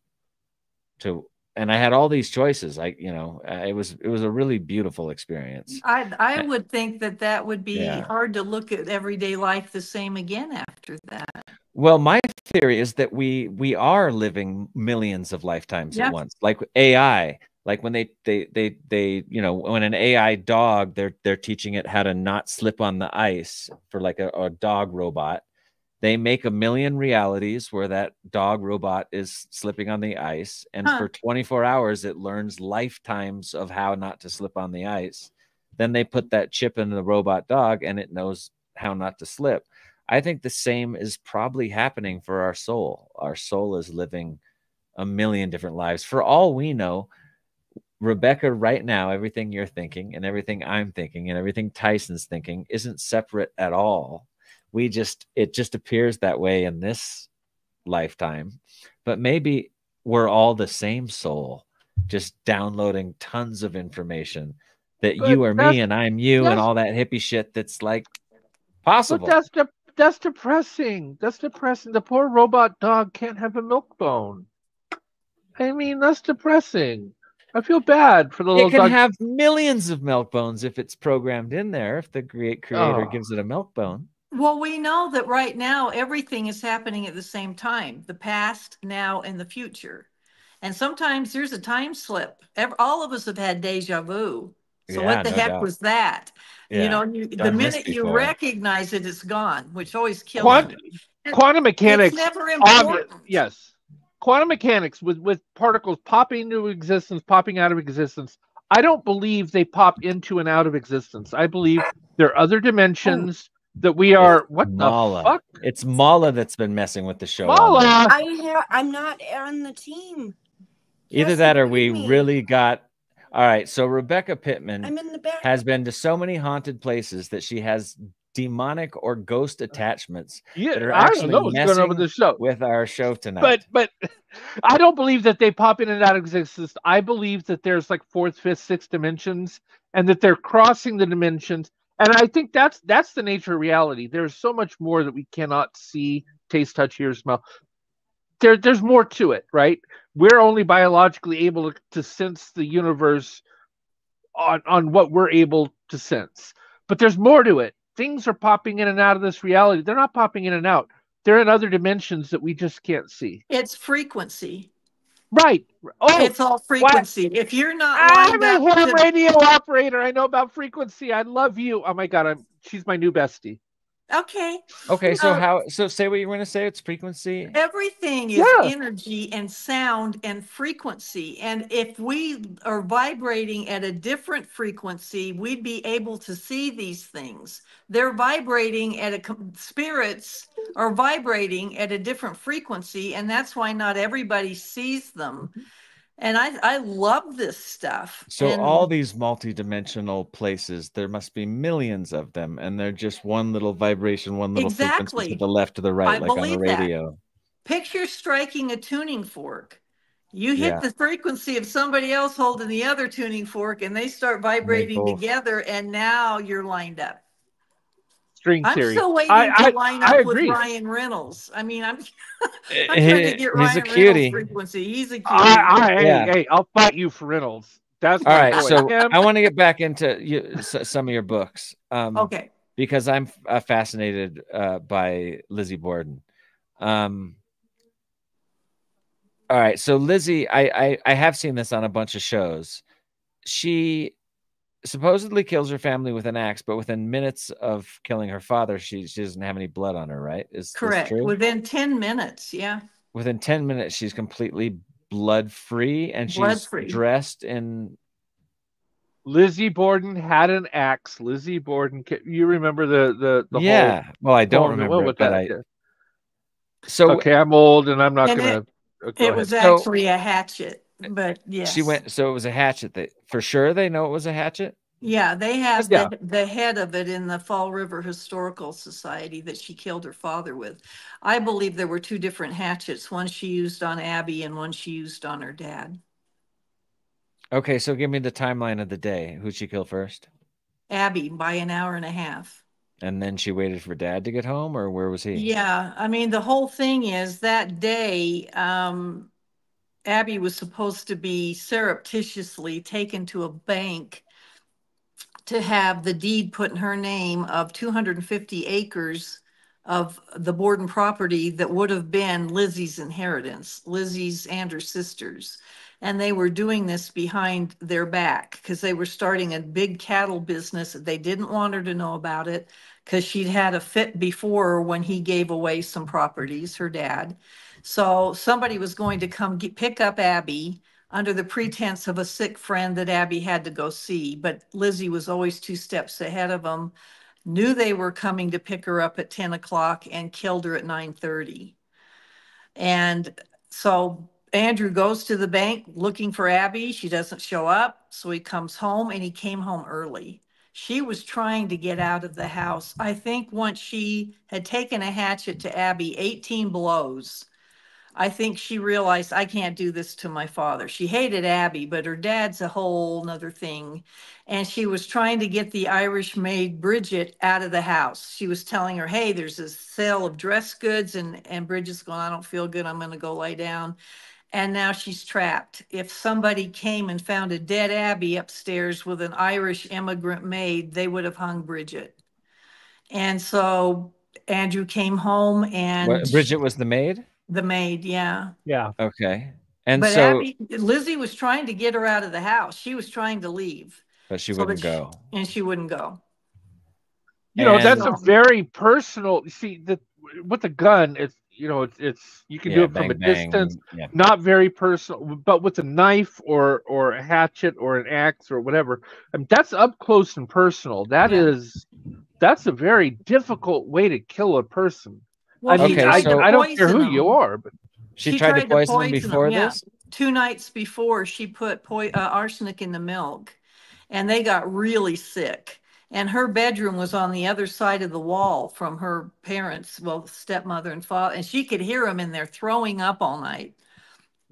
to, and I had all these choices. It was a really beautiful experience. I would think that would be hard to look at everyday life the same again after that. Well, my theory is that we are living millions of lifetimes at once, like AI. Like when they when an AI dog, they're teaching it how to not slip on the ice for like a dog robot. They make a million realities where that dog robot is slipping on the ice. And for 24 hours, it learns lifetimes of how not to slip on the ice. Then they put that chip in the robot dog and it knows how not to slip. I think the same is probably happening for our soul. Our soul is living a million different lives. For all we know, Rebecca, right now, everything you're thinking and everything I'm thinking and everything Tyson's thinking isn't separate at all. It just appears that way in this lifetime, but maybe we're all the same soul, just downloading tons of information that you are me and I'm you and all that hippie shit that's like possible. But that's depressing. That's depressing. The poor robot dog can't have a milk bone. I mean, that's depressing. I feel bad for the little dog. It can have millions of milk bones if it's programmed in there, if the creator gives it a milk bone. Well, we know that right now everything is happening at the same time, the past, now, and the future. And sometimes there's a time slip. All of us have had deja vu. So what the heck was that? Yeah. The minute you recognize it, it's gone, which always kills me. Quantum mechanics. It's never important. Yes. Quantum mechanics with particles popping into existence, popping out of existence. I don't believe they pop into and out of existence. I believe there are other dimensions that we are. What Mala. the fuck? It's Mala that's been messing with the show. Mala. I'm not on the team. Either that or we really got. All right, so Rebecca Pittman I'm in the back. has been to so many haunted places that she has demonic or ghost attachments that are actually messing with the show, with our show tonight. But I don't believe that they pop in and out of existence. I believe that there's like fourth, fifth, sixth dimensions, and that they're crossing the dimensions. And I think that's the nature of reality. There's so much more that we cannot see, taste, touch, hear, smell. There's more to it, right? We're only biologically able to sense the universe on what we're able to sense. But there's more to it. Things are popping in and out of this reality. They're not popping in and out. They're in other dimensions that we just can't see. It's frequency. Right. Oh, it's all frequency. What? If you're not I'm a ham radio operator. I know about frequency. I love you. Oh my God. She's my new bestie. Okay. Okay. So so say what you're going to say. It's frequency. Everything is energy and sound and frequency. And if we are vibrating at a different frequency, we'd be able to see these things. They're vibrating at spirits are vibrating at a different frequency. And that's why not everybody sees them. And I love this stuff. So all these multi-dimensional places, there must be millions of them, and they're just one little vibration, one little frequency to the left, to the right, like on a radio. Picture striking a tuning fork. You hit the frequency of somebody else holding the other tuning fork, and they start vibrating together, and now you're lined up. I'm still waiting to line up with Ryan Reynolds. I mean, I'm trying to get Ryan Reynolds frequency. He's a cutie. Hey, I'll fight you for Reynolds. That's all right. So I want to get back into some of your books. Okay. Because I'm fascinated by Lizzie Borden. All right. So Lizzie, I have seen this on a bunch of shows. She supposedly kills her family with an axe, but within minutes of killing her father, she doesn't have any blood on her, right? Is correct. True? Within 10 minutes, yeah. Within 10 minutes, she's completely blood-free, and she's dressed in... Lizzie Borden had an axe. Lizzie Borden, you remember the yeah. whole... Well, I don't remember it, but So, okay, I'm old, and I'm not going to... It was actually a hatchet. But yes, she went. So it was a hatchet. That for sure they know it was a hatchet. Yeah, they have the head of it in the Fall River Historical Society that she killed her father with. I believe there were two different hatchets. One she used on Abby, and one she used on her dad. Okay, so give me the timeline of the day. Who'd she kill first? Abby, by an hour and a half. And then she waited for Dad to get home, or where was he? Yeah, I mean the whole thing is that day. Abby was supposed to be surreptitiously taken to a bank to have the deed put in her name of 250 acres of the Borden property that would have been Lizzie's inheritance, Lizzie's and her sister's. And they were doing this behind their back because they were starting a big cattle business. They didn't want her to know about it because she'd had a fit before when he gave away some properties, her dad. So somebody was going to come pick up Abby under the pretense of a sick friend that Abby had to go see. But Lizzie was always 2 steps ahead of them, knew they were coming to pick her up at 10 o'clock and killed her at 9:30. And so Andrew goes to the bank looking for Abby. She doesn't show up. So he comes home, and he came home early. She was trying to get out of the house. I think once she had taken a hatchet to Abby, 18 blows, I think she realized, I can't do this to my father. She hated Abby, but her dad's a whole nother thing. And she was trying to get the Irish maid Bridget out of the house. She was telling her, hey, there's a sale of dress goods. And Bridget's going, I don't feel good. I'm going to go lie down. And now she's trapped. If somebody came and found a dead Abby upstairs with an Irish immigrant maid, they would have hung Bridget. And so Andrew came home, and Bridget was the maid? The maid, yeah. Yeah. Okay. And but so Lizzie was trying to get her out of the house. She was trying to leave. But she wouldn't go. And she wouldn't go. You know, that's a very personal, see, with a gun, it's, you know, it's you can do it from a distance, not very personal, but with a knife or a hatchet or an axe or whatever, I mean, that's up close and personal. That is that's a very difficult way to kill a person. Well, I mean, I don't care who you are, but she tried to poison them before this. 2 nights before, she put arsenic in the milk, and they got really sick. And her bedroom was on the other side of the wall from her parents, well, stepmother and father, and she could hear them in there throwing up all night.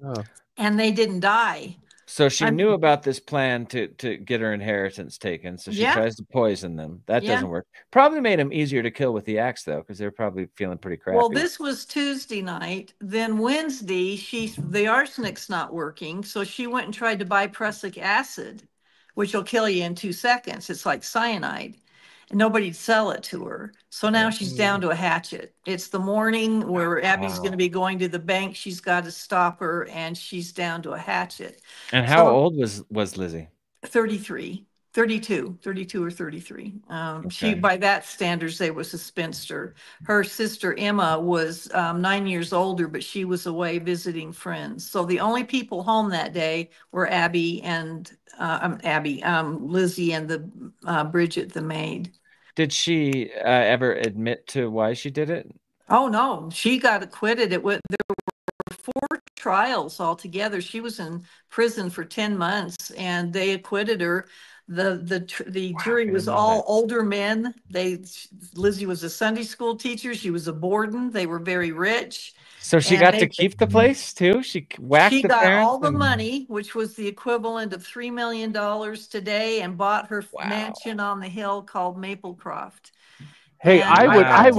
Oh. And they didn't die. So she knew about this plan to get her inheritance taken. So she tries to poison them. That doesn't work. Probably made them easier to kill with the axe, though, because they're probably feeling pretty crappy. Well, this was Tuesday night. Then Wednesday, the arsenic's not working. So she went and tried to buy prussic acid, which will kill you in 2 seconds. It's like cyanide. And nobody'd sell it to her. So now she's down to a hatchet. It's the morning where Abby's going to be going to the bank. She's got to stop her, and she's down to a hatchet. And how old was Lizzie? 32 or 33. She, by that standards, they was a spinster. Her sister Emma was 9 years older, but she was away visiting friends. So the only people home that day were Abby and Lizzie and the Bridget, the maid. Did she ever admit to why she did it? Oh no, she got acquitted. There were 4 trials altogether. She was in prison for 10 months, and they acquitted her. The jury was all older men. Lizzie was a Sunday school teacher. She was a Borden. They were very rich. So she got to keep the place too? She whacked the parents? She got all the money, which was the equivalent of $3 million today, and bought her mansion on the hill called Maplecroft. Hey, I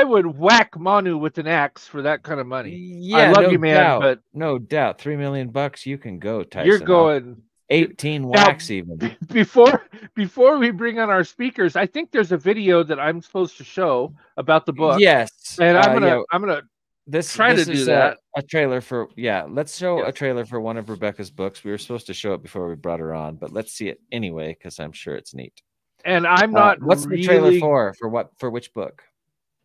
would whack Manu with an axe for that kind of money. Yeah, I love you, man, but no doubt, $3 million you can go, Tyson. You're going 18 whacks even. Before we bring on our speakers, I think there's a video that I'm supposed to show about the book. Yes, and I'm gonna try to do that. A trailer for let's show a trailer for one of Rebecca's books. We were supposed to show it before we brought her on, but let's see it anyway because I'm sure it's neat. And I'm not. What's the trailer for which book?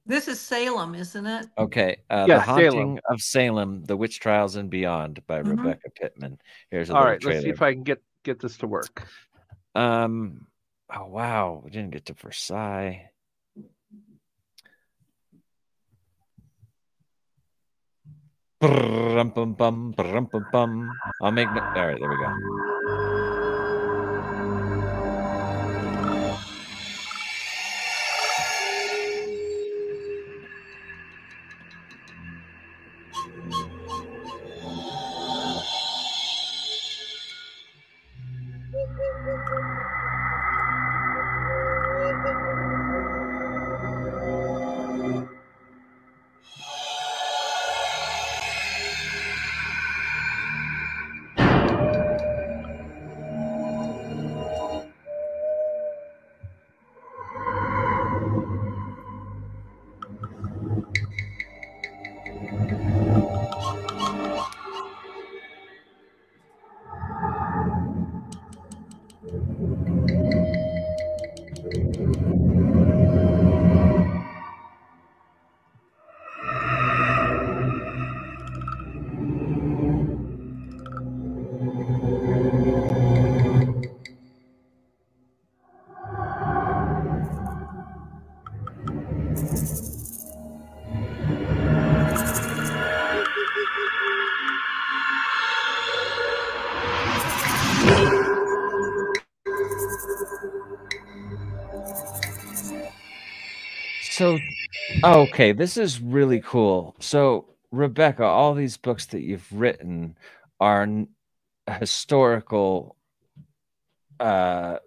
This is Salem, isn't it? Okay. The Haunting of Salem, The Witch Trials and Beyond by Rebecca Pittman. Here's a all right. trailer. Let's see if I can get this to work. Oh wow, we didn't get to Versailles. I'll make all right, there we go. So, okay, this is really cool. So, Rebecca, all these books that you've written are historical. They're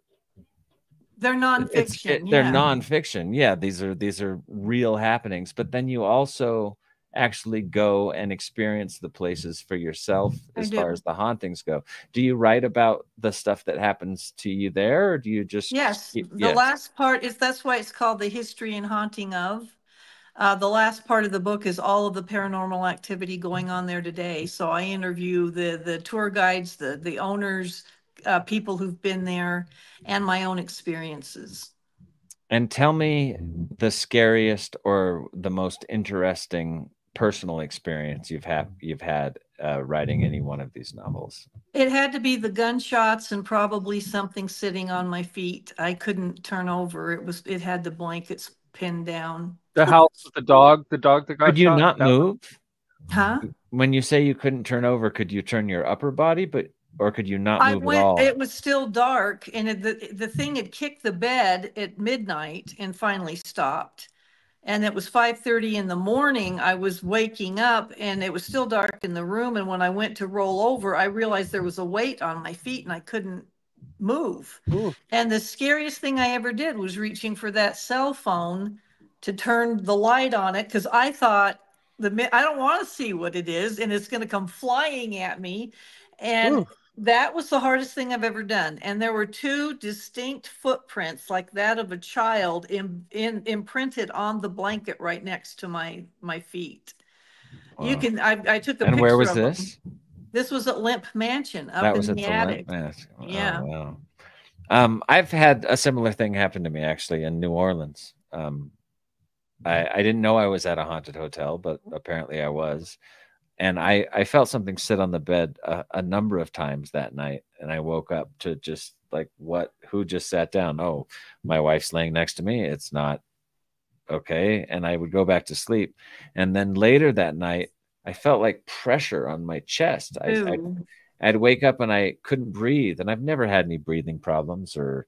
nonfiction. They're nonfiction. Yeah, these are real happenings. But then you also actually go and experience the places for yourself as far as the hauntings go. Do you write about the stuff that happens to you there, or do you just the last part is, that's why it's called the History and Haunting of. The last part of the book is all of the paranormal activity going on there today. So I interview the tour guides, the owners, people who've been there, and my own experiences. And tell me the scariest or the most interesting personal experience you've had writing any one of these novels? It had to be the gunshots and probably something sitting on my feet. I couldn't turn over. It had the blankets pinned down. The house with the dog that got shot. Could you not move? Huh? When you say you couldn't turn over, could you turn your upper body, or could you not move at all? It was still dark, and the thing had kicked the bed at midnight and finally stopped. And it was 5:30 in the morning. I was waking up and it was still dark in the room. And when I went to roll over, I realized there was a weight on my feet and I couldn't move. Ooh. And the scariest thing I ever did was reaching for that cell phone to turn the light on it, because I thought, I don't want to see what it is and it's going to come flying at me. And ooh. That was the hardest thing I've ever done. And there were two distinct footprints like that of a child imprinted on the blanket right next to my feet. Wow. You can, I took a picture. And where was this? This was at Lemp Mansion up in the attic. Yeah. Oh, wow. I've had a similar thing happen to me actually in New Orleans. I didn't know I was at a haunted hotel, but apparently I was. And I felt something sit on the bed a number of times that night. And I woke up to just like, who just sat down? Oh, my wife's laying next to me. It's not okay. And I would go back to sleep. And then later that night, I felt like pressure on my chest. I'd wake up and I couldn't breathe. And I've never had any breathing problems, or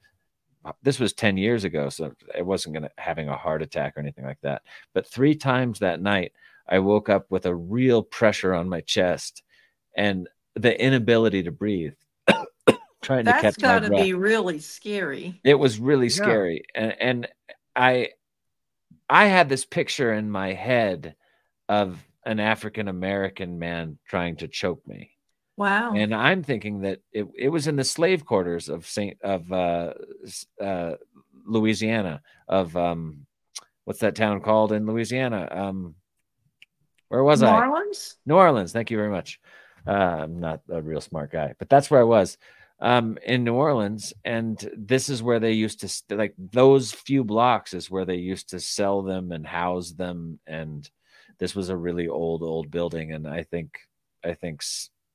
this was 10 years ago. So I wasn't having a heart attack or anything like that. But 3 times that night, I woke up with a real pressure on my chest and the inability to breathe. Trying to catch my breath. That's got to be really scary. It was really scary. And I had this picture in my head of an African-American man trying to choke me. Wow. And I'm thinking that it was in the slave quarters of Louisiana, what's that town called in Louisiana? Where was I? New Orleans? New Orleans. Thank you very much. I'm not a real smart guy, but that's where I was in New Orleans. And this is where they used to, like, those few blocks is where they used to sell them and house them. And this was a really old building. And I think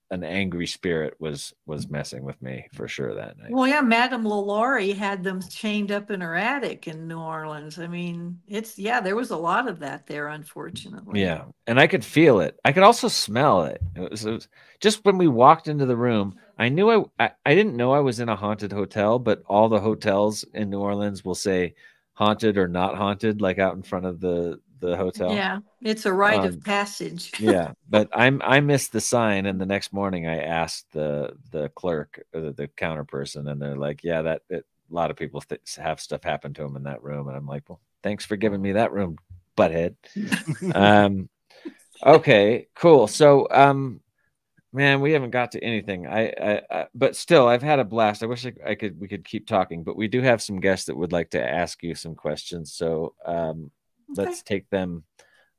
an angry spirit was messing with me for sure that night. Well, yeah, Madame LaLaurie had them chained up in her attic in New Orleans. I mean, there was a lot of that there, unfortunately. Yeah, and I could feel it. I could also smell it. It was just when we walked into the room, I knew I didn't know I was in a haunted hotel, but all the hotels in New Orleans will say haunted or not haunted, like out in front of the hotel. Yeah, it's a rite of passage. Yeah, but I missed the sign, and the next morning I asked the clerk, the counter person, and they're like, yeah, a lot of people have stuff happen to them in that room. And I'm like, well, thanks for giving me that room, butthead. Okay, cool. So man, we haven't got to anything. But still, I've had a blast. I wish we could keep talking, but we do have some guests that would like to ask you some questions. So let's take them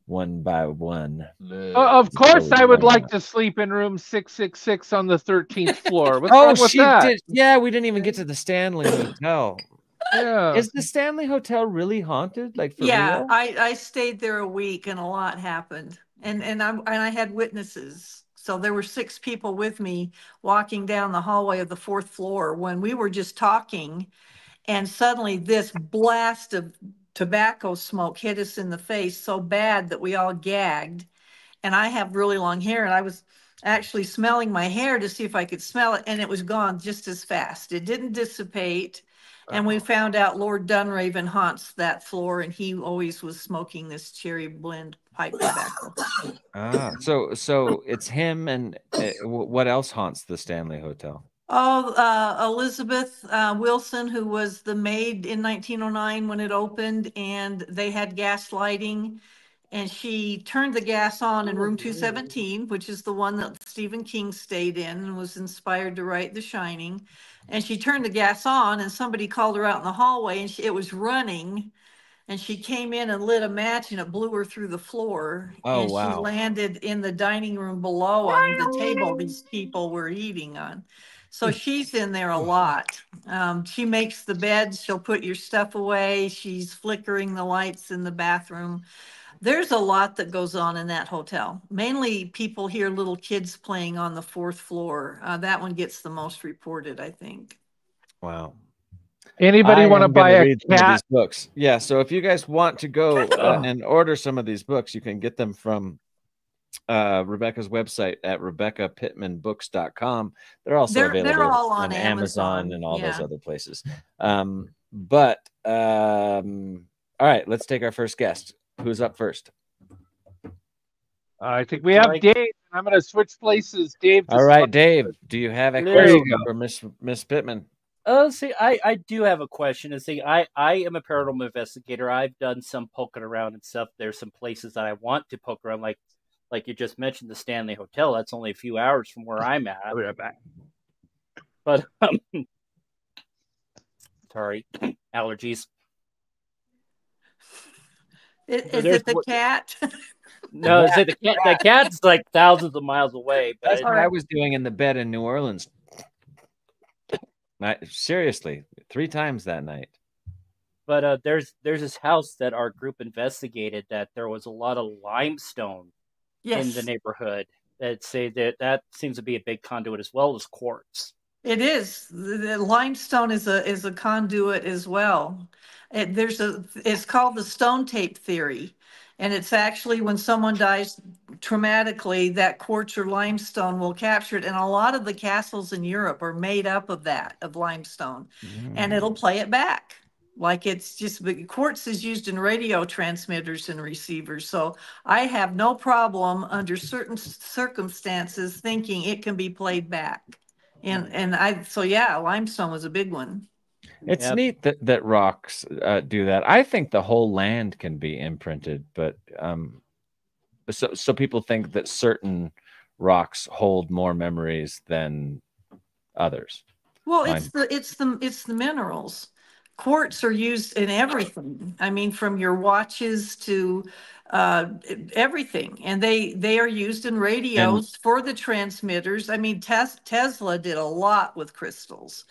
one by one. Of course, I would like to sleep in room 666 on the 13th floor. What's wrong with that? Yeah, we didn't even get to the Stanley Hotel. Yeah. Is the Stanley Hotel really haunted? Like, for real? I stayed there a week and a lot happened. And I had witnesses. So there were 6 people with me walking down the hallway of the 4th floor when we were just talking, and suddenly this blast of tobacco smoke hit us in the face so bad that we all gagged. And I have really long hair, and I was actually smelling my hair to see if I could smell it, and it was gone just as fast. It didn't dissipate. And we found out Lord Dunraven haunts that floor, and he always was smoking this cherry blend pipe tobacco. So it's him. And what else haunts the Stanley Hotel? Elizabeth Wilson, who was the maid in 1909 when it opened, and they had gas lighting, and she turned the gas on in room 217, which is the one that Stephen King stayed in and was inspired to write The Shining. And she turned the gas on, and somebody called her out in the hallway, and it was running. And she came in and lit a match, and it blew her through the floor. Oh, and wow. She landed in the dining room below on the table these people were eating on. So she's in there a lot. She makes the beds. She'll put your stuff away. She's flickering the lights in the bathroom. There's a lot that goes on in that hotel. Mainly people hear little kids playing on the 4th floor. That one gets the most reported, I think. Wow. Anybody want to buy a cat? These books? Yeah. So if you guys want to go and order some of these books, you can get them from Rebecca's website at RebeccaPittmanBooks.com. They're also available. They're all on Amazon and all those other places. All right, let's take our first guest. Who's up first? I think we have Dave. I'm going to switch places. Dave. All right, Dave. Do you have a question for Miss Pittman? See, I do have a question. And see, I am a paranormal investigator. I've done some poking around and stuff. There's some places that I want to poke around, like you just mentioned, the Stanley Hotel. That's only a few hours from where I'm at. I'll be right back. But sorry, allergies. Is it the cat? No, the cat's like thousands of miles away. But that's what I was doing in the bed in New Orleans. Seriously, 3 times that night. But there's this house that our group investigated that there was a lot of limestone in the neighborhood. That say that seems to be a big conduit as well as quartz. It is. The limestone is a conduit as well. It's called the stone tape theory. And it's actually when someone dies traumatically, that quartz or limestone will capture it. And a lot of the castles in Europe are made up of limestone. And it'll play it back. Like it's just, quartz is used in radio transmitters and receivers. So I have no problem under certain circumstances thinking it can be played back. Limestone was a big one. It's neat that rocks do that. I think the whole land can be imprinted, but so people think that certain rocks hold more memories than others. Well, it's the minerals. Quartz are used in everything. I mean, from your watches to everything, and they are used in radios for the transmitters. I mean, Tesla did a lot with crystals.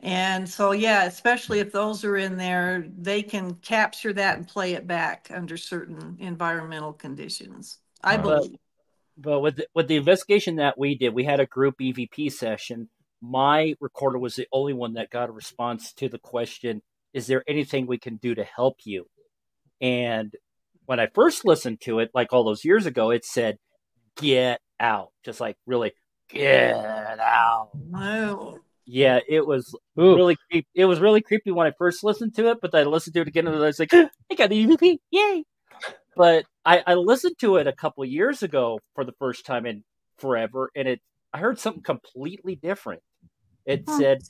And so, especially if those are in there, they can capture that and play it back under certain environmental conditions, I believe. But with the investigation that we did, we had a group EVP session. My recorder was the only one that got a response to the question, is there anything we can do to help you? And when I first listened to it, like all those years ago, it said, get out. Just like, really, get out. Oh. Yeah, it was really creepy. It was really creepy when I first listened to it, but then I listened to it again and I was like, I got the EVP, yay! But I listened to it a couple of years ago for the first time in forever, and I heard something completely different. It said,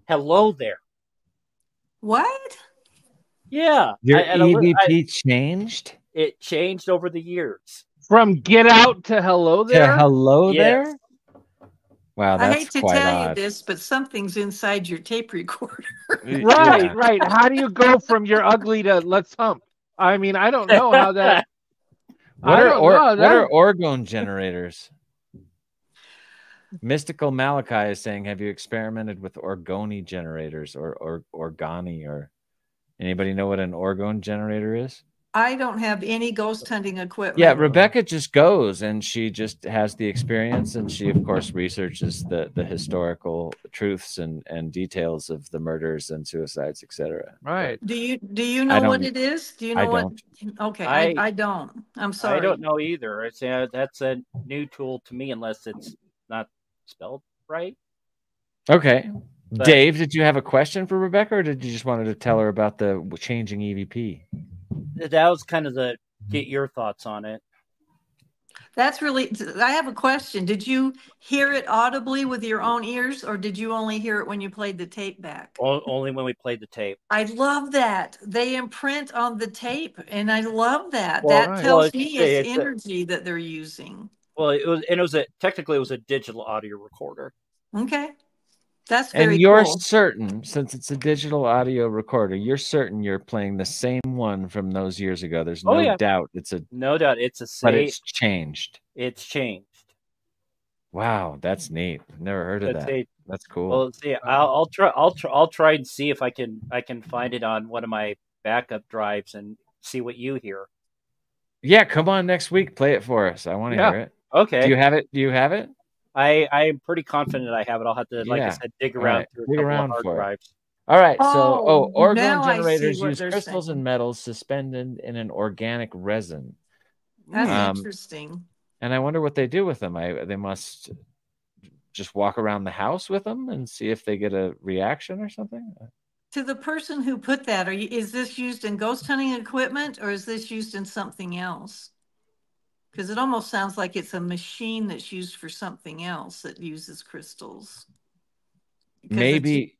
hello there. What? Yeah. Your EVP changed? It changed over the years. From get out to hello there? To hello there? Wow, that's I hate to tell you this, but something's inside your tape recorder. Right. How do you go from you're ugly to let's hump? I mean, I don't know how that... What are orgone generators? Mystical Malachi is saying, have you experimented with orgone generators or organi, or anybody know what an orgone generator is? I don't have any ghost hunting equipment. Yeah, Rebecca just goes and she just has the experience, and she of course researches the historical truths and details of the murders and suicides, etc. Right. Do you know what it is? Do you know what? Okay, I don't. I'm sorry. I don't know either. It's that's a new tool to me, unless it's not spelled right. Okay. But, Dave, did you have a question for Rebecca, or did you just wanted to tell her about the changing EVP? That was kind of get your thoughts on it. That's really, I have a question. Did you hear it audibly with your own ears, or did you only hear it when you played the tape back? Only when we played the tape. I love that. They imprint on the tape, and I love that. That tells me it's energy that they're using. Well, technically it was a digital audio recorder. Okay. That's very cool. And you're certain, since it's a digital audio recorder, you're certain you're playing the same one from those years ago. There's no doubt. No doubt. It's a same. But it's changed. It's changed. Wow, that's neat. Never heard of that. That's cool. Well, see, I'll try and see if I can find it on one of my backup drives and see what you hear. Yeah, come on next week. Play it for us. I want to hear it. Okay. Do you have it? Do you have it? I'm pretty confident I have it. I'll have to, like I said, dig around through a couple of hard drives. All right. So, orgone now I see generators what use they're crystals saying. and metals suspended in an organic resin. That's interesting. And I wonder what they do with them. They must just walk around the house with them and see if they get a reaction or something. To the person who put that, is this used in ghost hunting equipment or is this used in something else? Because it almost sounds like it's a machine that's used for something else that uses crystals. Maybe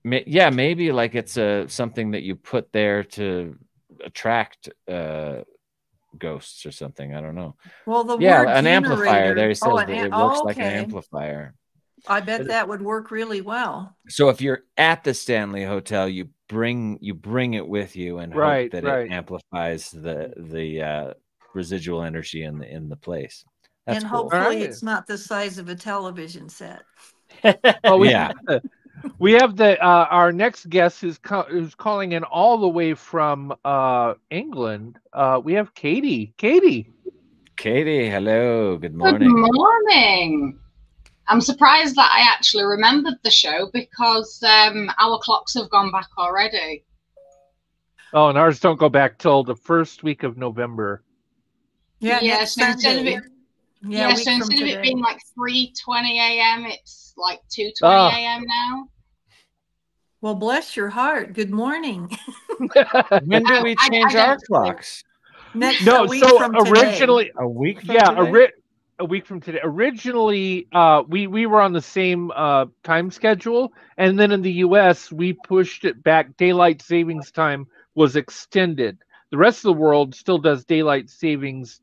like it's something that you put there to attract ghosts or something. I don't know. Well, the word generator, an amplifier. There he says that it works like an okay. amplifier. I bet that would work really well. So if you're at the Stanley Hotel, you bring it with you and hope that it amplifies the residual energy in the place. That's and cool. hopefully it's not the size of a television set. We have our next guest who's calling in all the way from England. We have Katie. Katie, hello. Good morning. Good morning. I'm surprised that I actually remembered the show because our clocks have gone back already. Oh, and ours don't go back till the first week of November. Yeah, so instead of it being like 3:20 a.m., it's like 2:20 a.m. now. Well, bless your heart. Good morning. When do we change our clocks? A week from originally, today. A week from today? A week from today. Originally, we were on the same time schedule, and then in the U.S. we pushed it back. Daylight savings time was extended. The rest of the world still does daylight savings,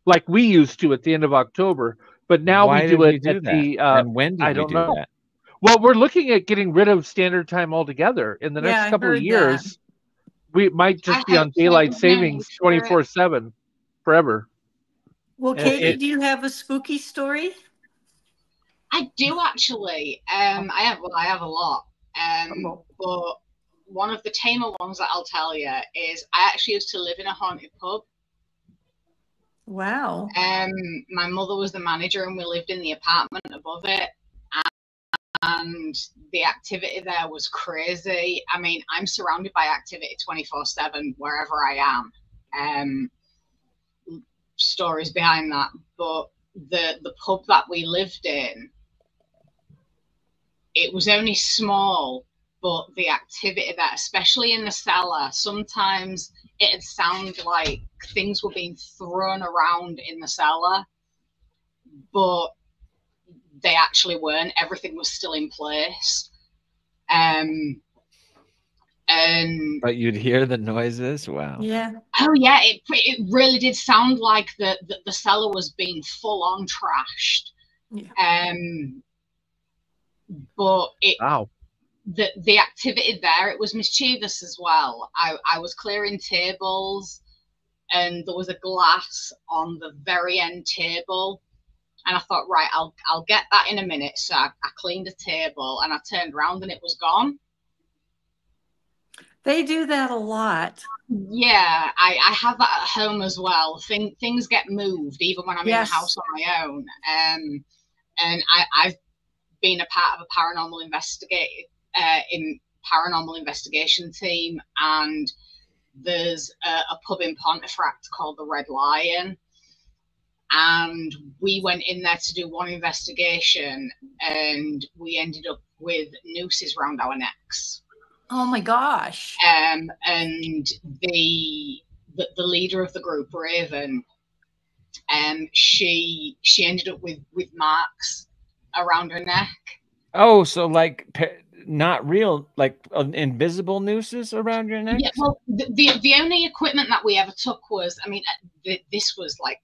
like we used to at the end of October. But now we do it at the. And when did we do that? Well, we're looking at getting rid of standard time altogether. In the next couple of years, we might just be on daylight savings 24/7 forever. Well, Katie, do you have a spooky story? I do actually. I have a lot. But one of the tamer ones that I'll tell you is I actually used to live in a haunted pub. Wow. My mother was the manager and we lived in the apartment above it. And the activity there was crazy. I mean, I'm surrounded by activity 24/7 wherever I am. Stories behind that, but the pub that we lived in, it was only small, but the activity there, especially in the cellar, sometimes it'd sound like things were being thrown around in the cellar, but they actually weren't. Everything was still in place. But you'd hear the noises. Wow. Yeah. Oh yeah, it really did sound like the cellar was being full on trashed. Yeah. But the activity there, it was mischievous as well. I was clearing tables, and there was a glass on the very end table. And I thought, right, I'll get that in a minute. So I cleaned the table and I turned around and it was gone. They do that a lot. Yeah, I have that at home as well. Things get moved even when I'm in the house on my own. And I've been a part of a paranormal investigation team, and there's a pub in Pontefract called the Red Lion. And we went in there to do one investigation, and we ended up with nooses around our necks. Oh my gosh! And the leader of the group, Raven, she ended up with marks around her neck. Oh, so like not real, like invisible nooses around your neck? Yeah. Well, the only equipment that we ever took was, I mean, this was like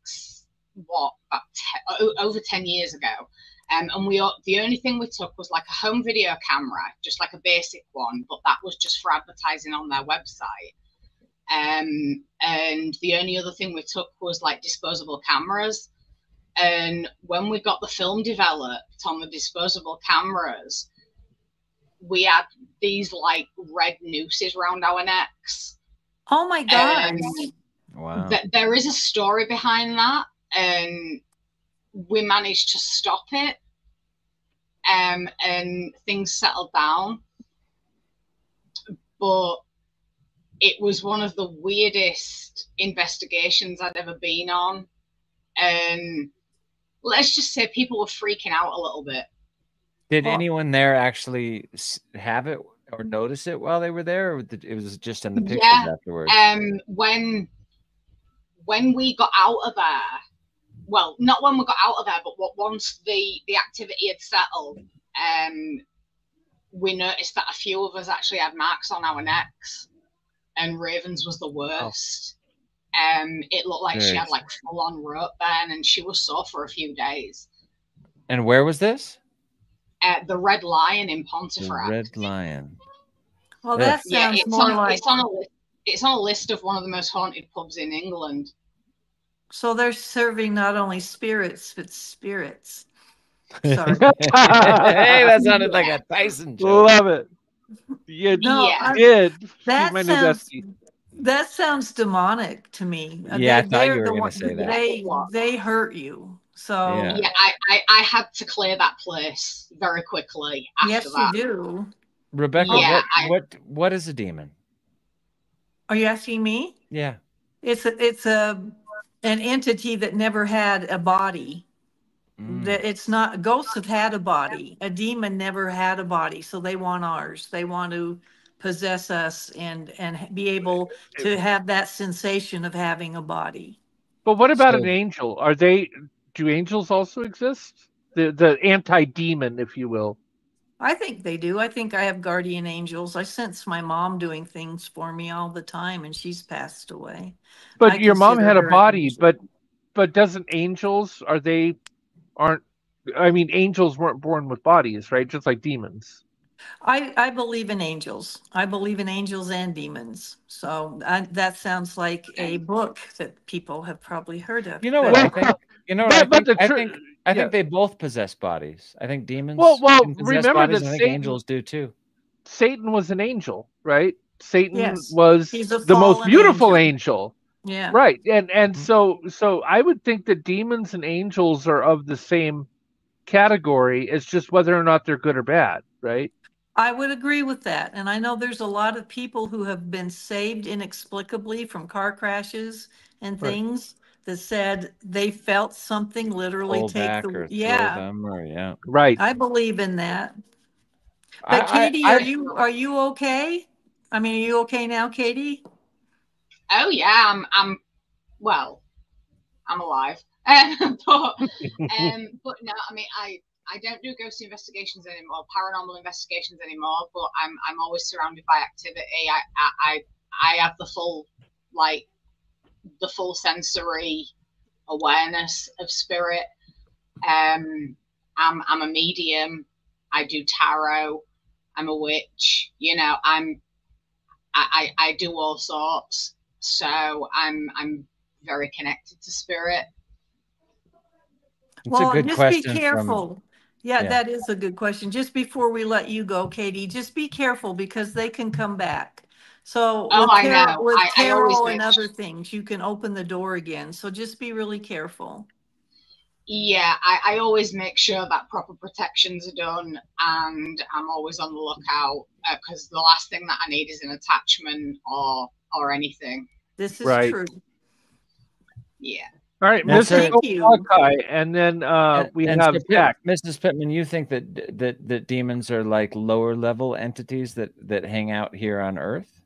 over 10 years ago, and the only thing we took was like a home video camera, just like a basic one, but that was just for advertising on their website. And the only other thing we took was like disposable cameras. And when we got the film developed on the disposable cameras, we had these like red nooses around our necks. Oh my God. Wow. There is a story behind that, and we managed to stop it, and things settled down. But it was one of the weirdest investigations I'd ever been on, and let's just say people were freaking out a little bit. Did anyone there actually have it or notice it while they were there, or it was just in the pictures afterwards? When we got out of there, well, not when we got out of there, but once the activity had settled, we noticed that a few of us actually had marks on our necks, and Raven's was the worst. It looked like she had like full-on rope burn, and she was sore for a few days. And where was this? At the Red Lion in Pontefract. The Red Lion. Well, that sounds more like it's on a list of one of the most haunted pubs in England. So they're serving not only spirits but spirits. Sorry. Hey, that sounded like a Tyson joke. Love it. You did. That sounds demonic to me. Yeah, I thought you were going to say that. They hurt you. So yeah, I had to clear that place very quickly after that. Yes, you do. Rebecca, what is a demon? Are you asking me? Yeah. It's an entity that never had a body. That it's not, ghosts have had a body. A demon never had a body, so they want ours. They want to possess us and be able to have that sensation of having a body. But what about an angel? Do angels also exist? The anti-demon, if you will. I think they do. I think I have guardian angels. I sense my mom doing things for me all the time, and she's passed away. But your mom had a body, but doesn't angels, angels weren't born with bodies, right? Just like demons. I believe in angels. I believe in angels and demons. So that sounds like a book that people have probably heard of. You know what I think? I think they both possess bodies. I think demons can possess bodies, and I think angels do too. Satan was an angel, right? Satan was the most beautiful angel. Yeah. Right. And so I would think that demons and angels are of the same category. It's just whether or not they're good or bad, right? I would agree with that. And I know there's a lot of people who have been saved inexplicably from car crashes and things that said they felt something literally take them. Right. I believe in that. But Katie, are you okay? I mean, are you okay now, Katie? Oh yeah, I'm alive. But no, I mean, I don't do ghost investigations anymore, paranormal investigations anymore. But I'm always surrounded by activity. I have the full sensory awareness of spirit. I'm a medium. I do tarot. I'm a witch. You know, I do all sorts. So I'm very connected to spirit. Well, just be careful. Yeah, that is a good question. Just before we let you go, Katie, just be careful because they can come back. So with tarot and other things, you can open the door again. So just be really careful. Yeah, I always make sure that proper protections are done, and I'm always on the lookout because the last thing that I need is an attachment or anything. This is true. Yeah. All right, Mr. Malachi, and then we have Jack. Mrs. Pittman, you think that demons are like lower level entities that hang out here on Earth,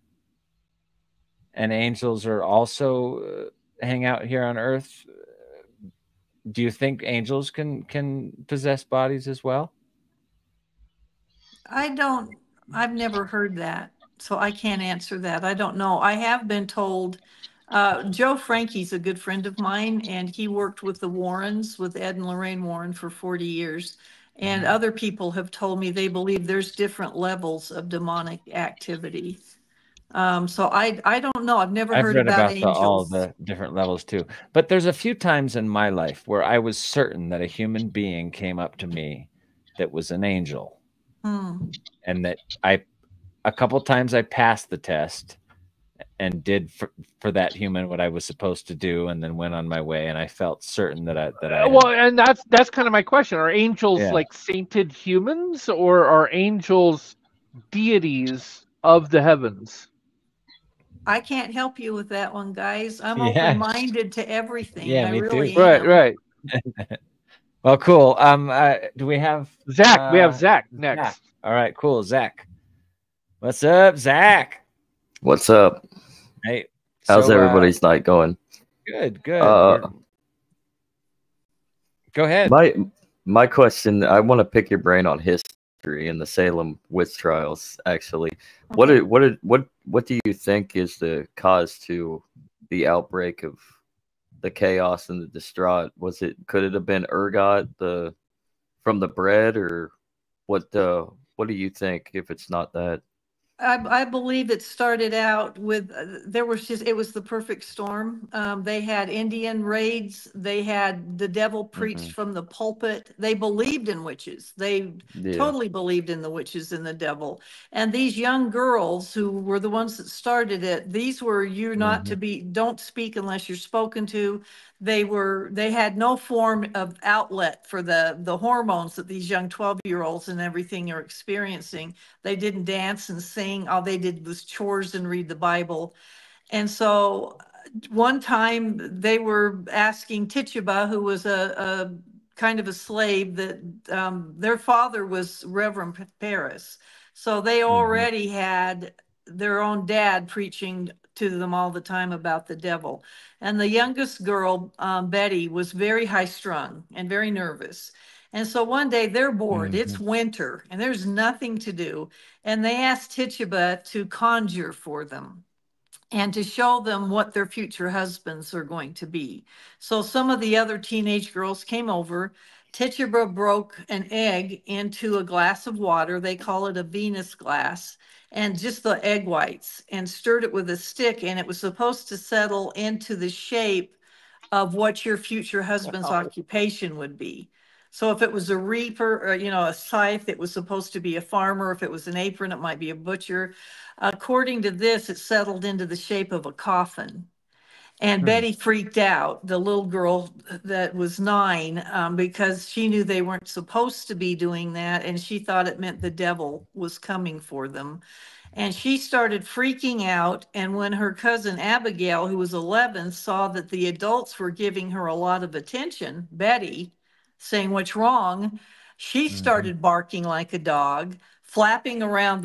and angels are also hang out here on Earth? Do you think angels can possess bodies as well? I've never heard that, so I can't answer that. I don't know. I have been told. Joe Frankie's a good friend of mine, and he worked with the Warrens, with Ed and Lorraine Warren, for 40 years. And other people have told me they believe there's different levels of demonic activity. So I don't know. I've never heard about angels. All the different levels too. But there's a few times in my life where I was certain that a human being came up to me that was an angel, and that a couple times I passed the test. and did for that human what I was supposed to do, and then went on my way. And I felt certain that I well, and that's kind of my question. Are angels like sainted humans, or are angels deities of the heavens? I can't help you with that one, guys. I'm open-minded to everything. Yeah, I me really too. am. Right. Well, cool. Do we have Zach? We have Zach next. Zach. All right, cool. Zach, what's up, Zach? What's up? Hey, how's everybody's night going? Good. Go ahead. My question, I want to pick your brain on history and the Salem Witch Trials. Actually, okay. What do you think is the cause to the outbreak of the chaos and the distraught? Could it have been ergot from the bread, or what do you think if it's not that? I believe it started out with it was the perfect storm. They had Indian raids. They had the devil preached from the pulpit. They believed in witches. They totally believed in the witches and the devil. And these young girls who were the ones that started it, these were not to be, don't speak unless you're spoken to. They had no form of outlet for the hormones that these young 12-year-olds and everything are experiencing. They didn't dance and sing. All they did was chores and read the Bible. And so one time they were asking Tituba, who was a kind of a slave, that their father was Reverend Paris. So they already had their own dad preaching to them all the time about the devil. And the youngest girl, Betty, was very high strung and very nervous. And so one day they're bored. It's winter and there's nothing to do. And they asked Tituba to conjure for them and to show them what their future husbands are going to be. So some of the other teenage girls came over. Tituba broke an egg into a glass of water. They call it a Venus glass, and just the egg whites, and stirred it with a stick. And it was supposed to settle into the shape of what your future husband's occupation would be. So if it was a reaper, or, a scythe, it was supposed to be a farmer. If it was an apron, it might be a butcher. According to this, it settled into the shape of a coffin. And Betty freaked out, the little girl that was 9, because she knew they weren't supposed to be doing that. And she thought it meant the devil was coming for them. And she started freaking out. And when her cousin Abigail, who was 11, saw that the adults were giving her a lot of attention, Betty, saying, "What's wrong?" She started barking like a dog, flapping around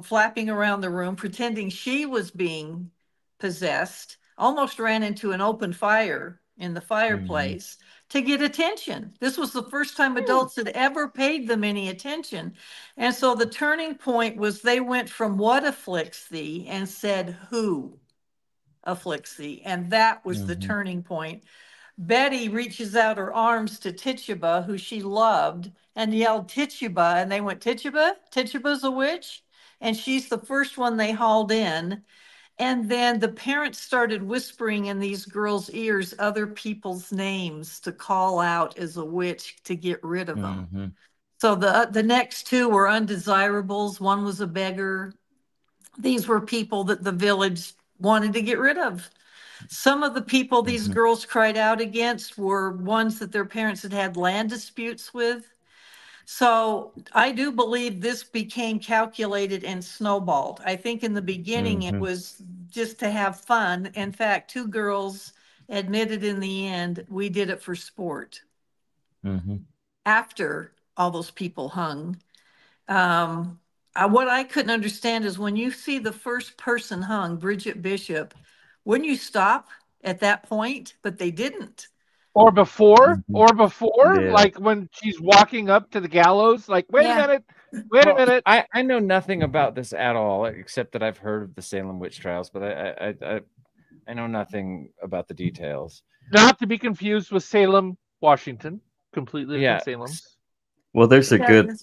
flapping around the room, pretending she was being possessed, almost ran into an open fire in the fireplace to get attention. This was the first time adults had ever paid them any attention. And so the turning point was they went from "what afflicts thee" and said, "who afflicts thee?" And that was the turning point. Betty reaches out her arms to Tituba, who she loved, and yelled, "Tituba," and they went, "Tituba? Tituba's a witch?" And she's the first one they hauled in. And then the parents started whispering in these girls' ears other people's names to call out as a witch to get rid of them. So the next 2 were undesirables. One was a beggar. These were people that the village wanted to get rid of. Some of the people these girls cried out against were ones that their parents had had land disputes with. So I do believe this became calculated and snowballed. I think in the beginning it was just to have fun. In fact, 2 girls admitted in the end, we did it for sport. After all those people hung. What I couldn't understand is when you see the first person hung, Bridget Bishop, wouldn't you stop at that point? But they didn't. Or before, like when she's walking up to the gallows, like, wait a minute. I know nothing about this at all, except that I've heard of the Salem Witch Trials, but I know nothing about the details. Not to be confused with Salem, Washington. Completely different Salem. Well, there's a good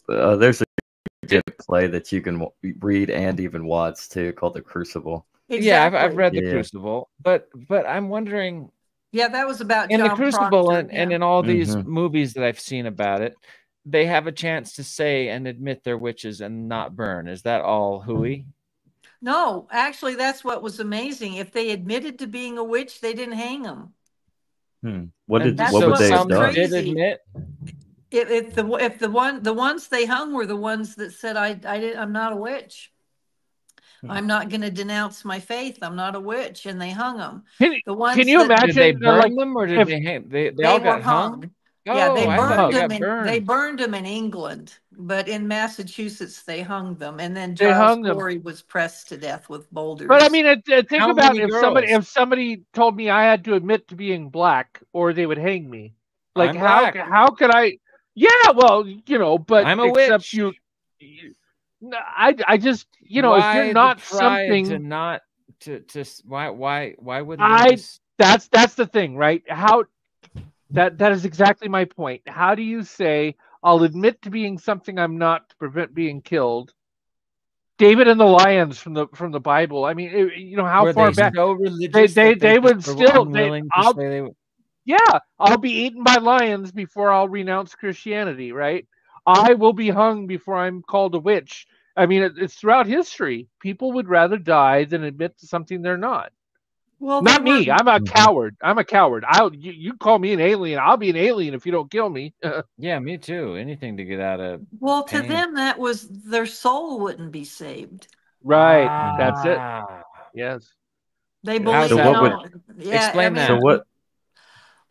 play that you can read and even watch too, called The Crucible. Exactly. Yeah, I've read The Crucible, but I'm wondering. Yeah, that was about in John The Crucible Proctor, and in all these movies that I've seen about it, they have a chance to say and admit they're witches and not burn. Is that all hooey? No, actually, that's what was amazing. If they admitted to being a witch, they didn't hang them. What would That's they what have was done? Did crazy. admit? If the ones they hung were the ones that said I'm not a witch. I'm not going to denounce my faith. I'm not a witch, and they hung them. The ones can you imagine? Did they burn like, them, or did they hang? They all were got hung. Yeah, they Oh, I thought burned they them. got burned. They burned them in England, but in Massachusetts they hung them, and then They Giles hung them. Corey was pressed to death with boulders. But I mean, think How about many if somebody told me I had to admit to being black, or they would hang me. Like, I'm black. how could I? Yeah, well, you know, but I'm a except witch. I just, you know, Why if you're not the pride something, to not to why wouldn't they just... that's the thing, right? How that is exactly my point. How do you say I'll admit to being something I'm not to prevent being killed? David and the lions from the Bible. I mean, you know, how Were far they back so religious they would still yeah, I'll be eaten by lions before I'll renounce Christianity, right? I will be hung before I'm called a witch. I mean, it's throughout history. People would rather die than admit to something they're not. Well, not me. I'm a coward. I'm a coward. You call me an alien. I'll be an alien if you don't kill me. Yeah, me too. Anything to get out of Well, pain. to them, that was their soul wouldn't be saved. Right. That's it. Yes. They believe. Explain that. So what?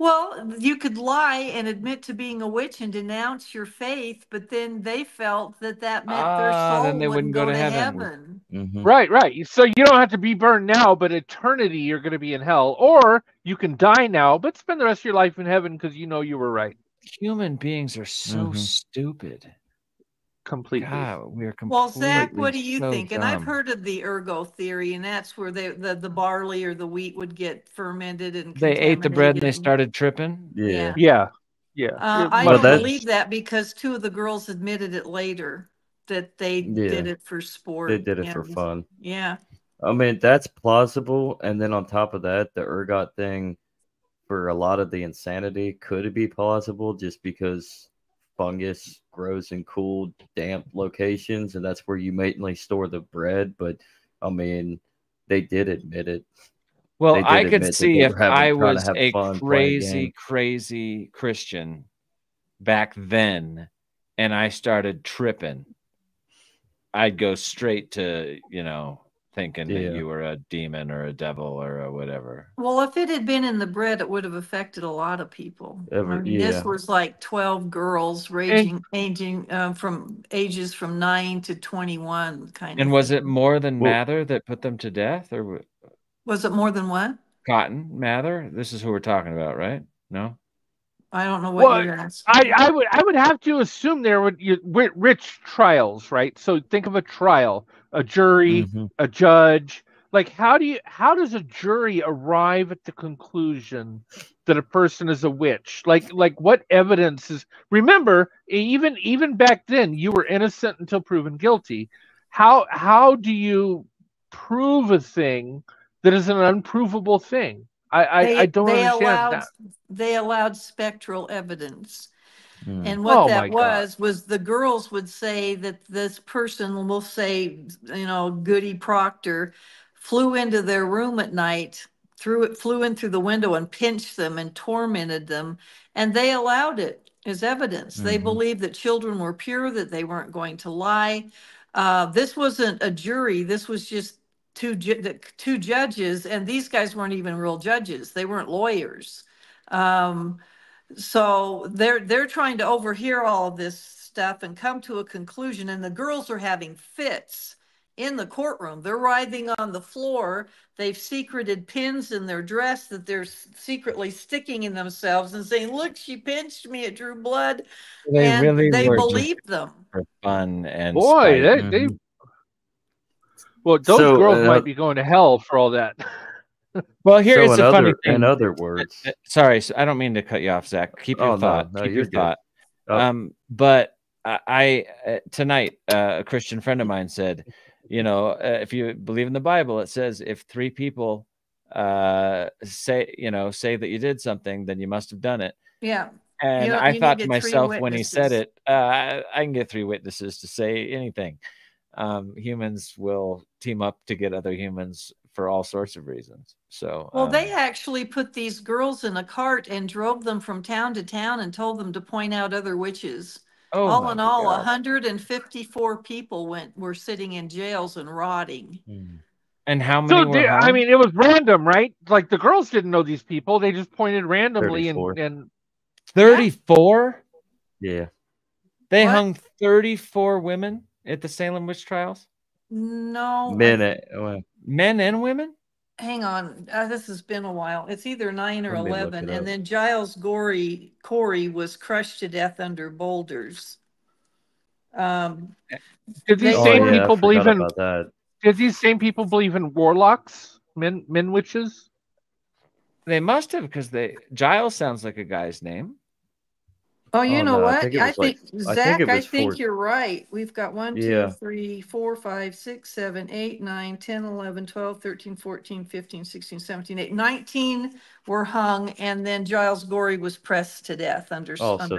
Well, you could lie and admit to being a witch and denounce your faith, but then they felt that meant their soul then they wouldn't go to heaven. Right. So you don't have to be burned now, but eternity you're going to be in hell. Or you can die now, but spend the rest of your life in heaven because you know you were right. Human beings are so stupid. Completely. God, we're completely. Well, Zach, what do you think? Dumb. And I've heard of the ergo theory, and that's where the barley or the wheat would get fermented and they ate the bread and they started tripping. Yeah. I don't believe that because two of the girls admitted it later that they did it for sport. They did it for fun. Yeah. I mean, that's plausible. And then on top of that, the ergot thing for a lot of the insanity could be plausible just because fungus grows in cool, damp locations, and that's where you mainly store the bread. But I mean, they did admit it. Well, I could see if I was a crazy Christian back then and I started tripping, I'd go straight to, thinking that you were a demon or a devil or a whatever. Well, if it had been in the bread, it would have affected a lot of people. This was like 12 girls ranging from ages from 9 to 21 kind of. And was it more than Mather that put them to death, or was it more than what? Cotton Mather? This is who we're talking about, right? No, I don't know what you're asking. I would have to assume there would rich trials, right? So think of a trial, a jury, a judge. Like how does a jury arrive at the conclusion that a person is a witch? Like what evidence is? Remember, even back then, you were innocent until proven guilty. How do you prove a thing that is an unprovable thing? I don't understand that. They allowed spectral evidence. And what that was the girls would say that this person, will say, Goody Proctor, flew into their room at night, flew in through the window and pinched them and tormented them. And they allowed it as evidence. They believed that children were pure, that they weren't going to lie. This wasn't a jury. This was just two judges, and these guys weren't even real judges. They weren't lawyers. So they're trying to overhear all of this stuff and come to a conclusion. And the girls are having fits in the courtroom. They're writhing on the floor. They've secreted pins in their dress that they're secretly sticking in themselves and saying, "Look, she pinched me. It drew blood." They believed them for fun. And boy, those girls might be going to hell for all that. Well, here is the funny thing. In other words, sorry, I don't mean to cut you off, Zach. Keep your thought. No, keep your thought. But I tonight, a Christian friend of mine said, if you believe in the Bible, it says if 3 people say that you did something, then you must have done it. Yeah. And I thought to myself when he said it, I can get 3 witnesses to say anything. humans will team up to get other humans for all sorts of reasons. So, well, they actually put these girls in a cart and drove them from town to town and told them to point out other witches. All in all, 154 people were sitting in jails and rotting. And how many were hung? I mean, it was random, right? Like the girls didn't know these people; they just pointed randomly 34. and 34. Yeah, they hung 34 women at the Salem Witch Trials. No, men and women. Hang on, this has been a while. It's either 9 or 11, and then Giles Corey was crushed to death under boulders. Did these same people believe in that? Did these same people believe in warlocks, men witches? They must have, because Giles sounds like a guy's name. Oh, you know what? I think Zach, I think 4. you're right. We've got 1, 2, Yeah. 3, 4, 5, 6, 7, 8, 9, 10, 11, 12, 13, 14, 15, 16, 17, 18, 19 were hung, and then Giles Gorey was pressed to death under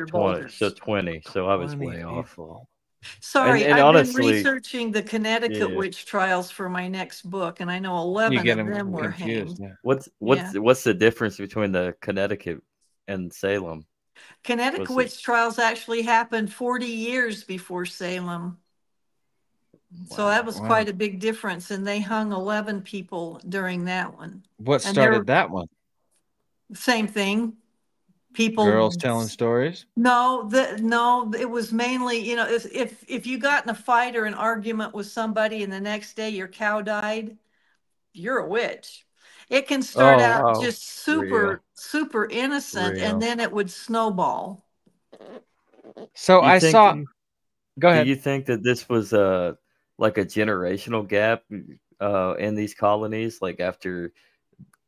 boulders. So 20. So I was way off. Sorry, and I've honestly, been researching the Connecticut witch trials for my next book, and I know 11 of them were hanged. Yeah. What's the difference between the Connecticut and Salem? Connecticut witch trials actually happened 40 years before Salem. So that was quite a big difference, and they hung 11 people during that one. What started that one? Same thing. People, girls telling stories. No, it was mainly, you know, if you got in a fight or an argument with somebody and the next day your cow died, you're a witch. It can start out just super innocent, and then it would snowball. So I saw. Go ahead. Do you think that this was like a generational gap in these colonies, like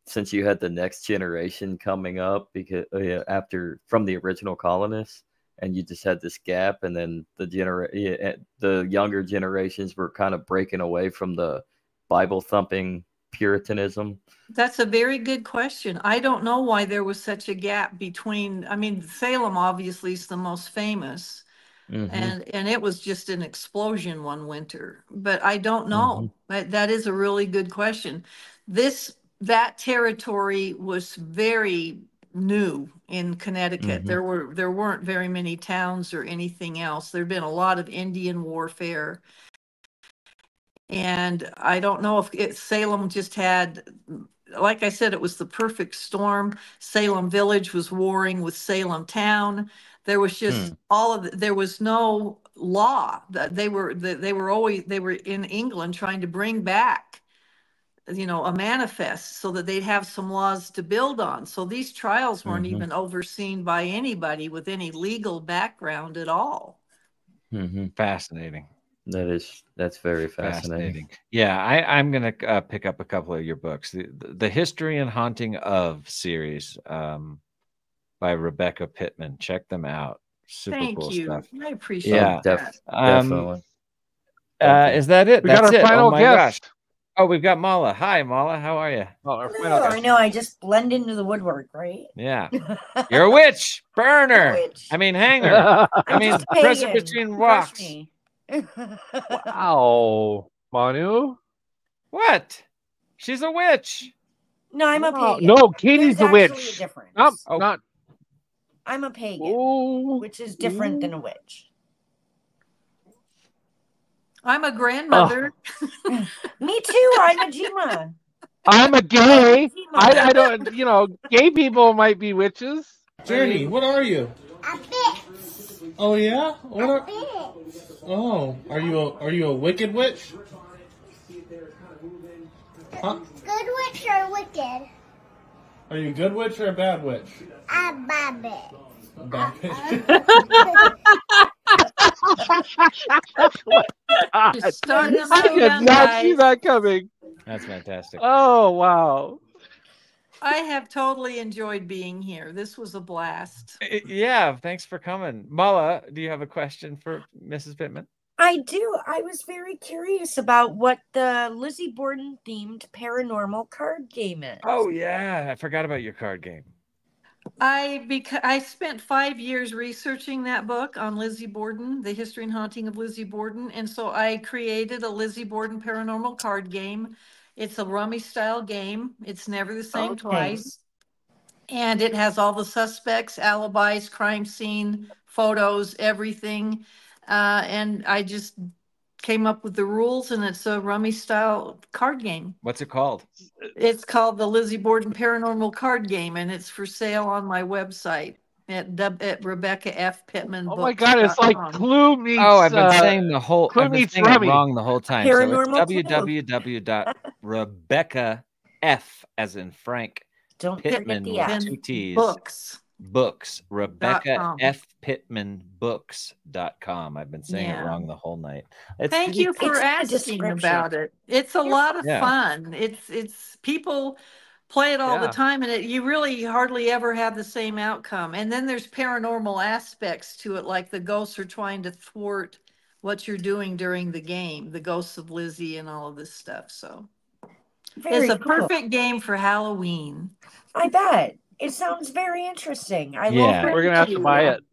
since you had the next generation coming up, because from the original colonists, and you just had this gap, and then the younger generations were kind of breaking away from the Bible thumping Puritanism? That's a very good question. I don't know why there was such a gap between. I mean, Salem obviously is the most famous, and it was just an explosion one winter. But I don't know. That is a really good question. That territory was very new in Connecticut. There weren't very many towns or anything else. There'd been a lot of Indian warfare. And I don't know if Salem just had, like I said, it was the perfect storm. Salem Village was warring with Salem Town. There was just there was no law. They were in England trying to bring back, you know, a manifest so that they'd have some laws to build on. So these trials weren't even overseen by anybody with any legal background at all. Fascinating. That's very fascinating. Yeah, I'm gonna pick up a couple of your books. The History and Haunting of series by Rebecca Pittman. Check them out. Super cool stuff. I appreciate that. Definitely. Is that it? That's our final guest. Gosh. Oh, we've got Mala. Hi, Mala. How are you? I know. I just blend into the woodwork, right? Yeah. You're a witch. Burner. I mean, hanger. I mean, present between rocks. Wow, Manu. What? She's a witch. No, I'm a pagan. No, Katie's a witch. Not. I'm a pagan, which is different than a witch. I'm a grandmother. Me too. I'm a Jima. I'm a gay. I don't. You know, gay people might be witches. Journey, what are you? A bitch. Oh yeah. What are? Oh, are you a wicked witch? Huh? Good witch or wicked? Are you a good witch or a bad witch? A bad bitch. A bad bitch. I did not see that coming. That's fantastic. Oh wow. I have totally enjoyed being here. This was a blast. Yeah, thanks for coming. Mala, do you have a question for Mrs. Pittman? I do. I was very curious about what the Lizzie Borden themed paranormal card game is. Oh, yeah. I forgot about your card game. I spent 5 years researching that book on Lizzie Borden, The History and Haunting of Lizzie Borden. And so I created a Lizzie Borden paranormal card game. It's a rummy style game. It's never the same twice. And it has all the suspects, alibis, crime scene, photos, everything. And I just came up with the rules, and it's a rummy style card game. What's it called? It's called the Lizzie Borden Paranormal Card Game, and it's for sale on my website at Rebecca F. Pittman. Oh my God, it's like Clue meets. Oh, I've been saying the whole. Clue I've been meets saying it rummy. wrong the whole time. Paranormal so it's www.rebecca F as in Frank. Don't Pittman forget the with F. 2 T's. Books. Rebecca F. Pittman Books.com. I've been saying it wrong the whole night. Thank you for asking about it. It's a lot of fun. It's people play it all the time, and you really hardly ever have the same outcome. And then there's paranormal aspects to it, like the ghosts are trying to thwart what you're doing during the game, the ghosts of Lizzie and all of this stuff. So it's a perfect game for Halloween. I bet. It sounds very interesting. I love it. We're gonna have to buy it.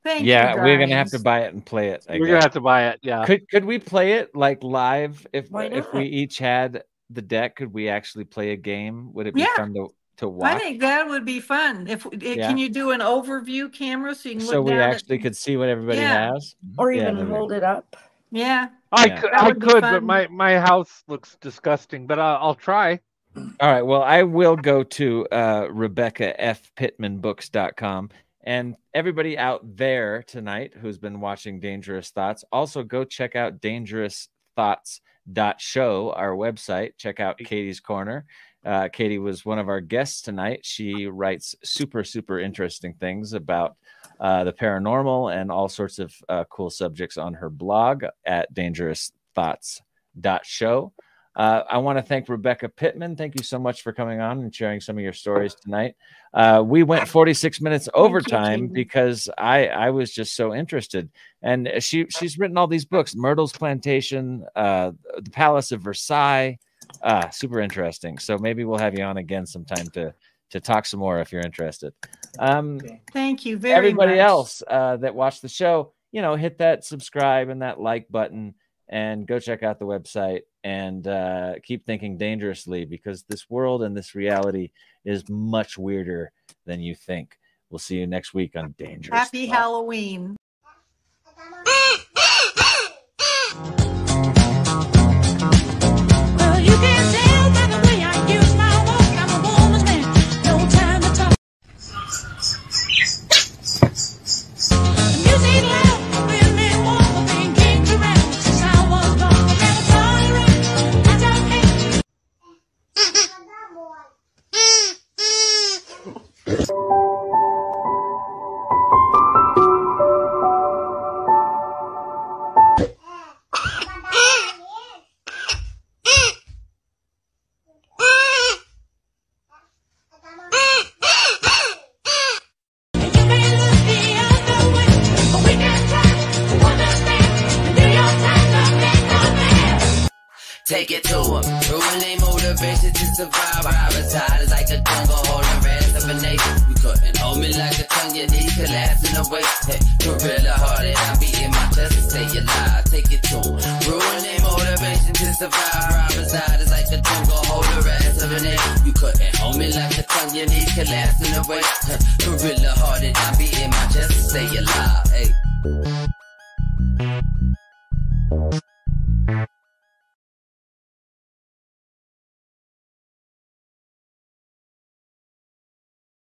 Thank you. We're gonna have to buy it and play it. We're gonna have to buy it. Yeah. Could we play it like live? If we each had the deck, could we actually play a game? Would it be fun to watch? I think that would be fun. Can you do an overview camera so you can look so we down actually could see what everybody has, or even hold it up? Yeah. I could, but my house looks disgusting. But I'll try. All right. Well, I will go to RebeccaFPittmanBooks.com. And everybody out there tonight who's been watching Dangerous Thoughts, also go check out dangerousthoughts.show, our website. Check out Katie's Corner. Katie was one of our guests tonight. She writes super, super interesting things about the paranormal and all sorts of cool subjects on her blog at dangerousthoughts.show. I want to thank Rebecca Pittman. Thank you so much for coming on and sharing some of your stories tonight. We went 46 minutes overtime because I was just so interested. And she's written all these books, Myrtles, Plantation, The Palace of Versailles. Super interesting. So maybe we'll have you on again sometime to talk some more if you're interested. Thank you very everybody much. else that watched the show, hit that subscribe and that like button and go check out the website and keep thinking dangerously, because this world and this reality is much weirder than you think. We'll see you next week on Dangerous. Happy Halloween. Well, you can tell by the way I use my walk, I'm a woman's man. No time to talk. The music loud, women walk, the thing kicked around. Since I was born, I never tolerate. I don't hate. Take it to him. Ruining motivation to survive. Private side is like a jungle holding rest of a nation. You couldn't hold me like a tongue, your knees collapsing away. Hey, gorilla hearted, I be in my chest to stay alive. Take it to him. Ruining motivation to survive. Private side is like a jungle holding rest of a nation. You couldn't hold me like a tongue, your knees collapsing away. Hey, gorilla hearted, I be in my chest to stay alive. Hey.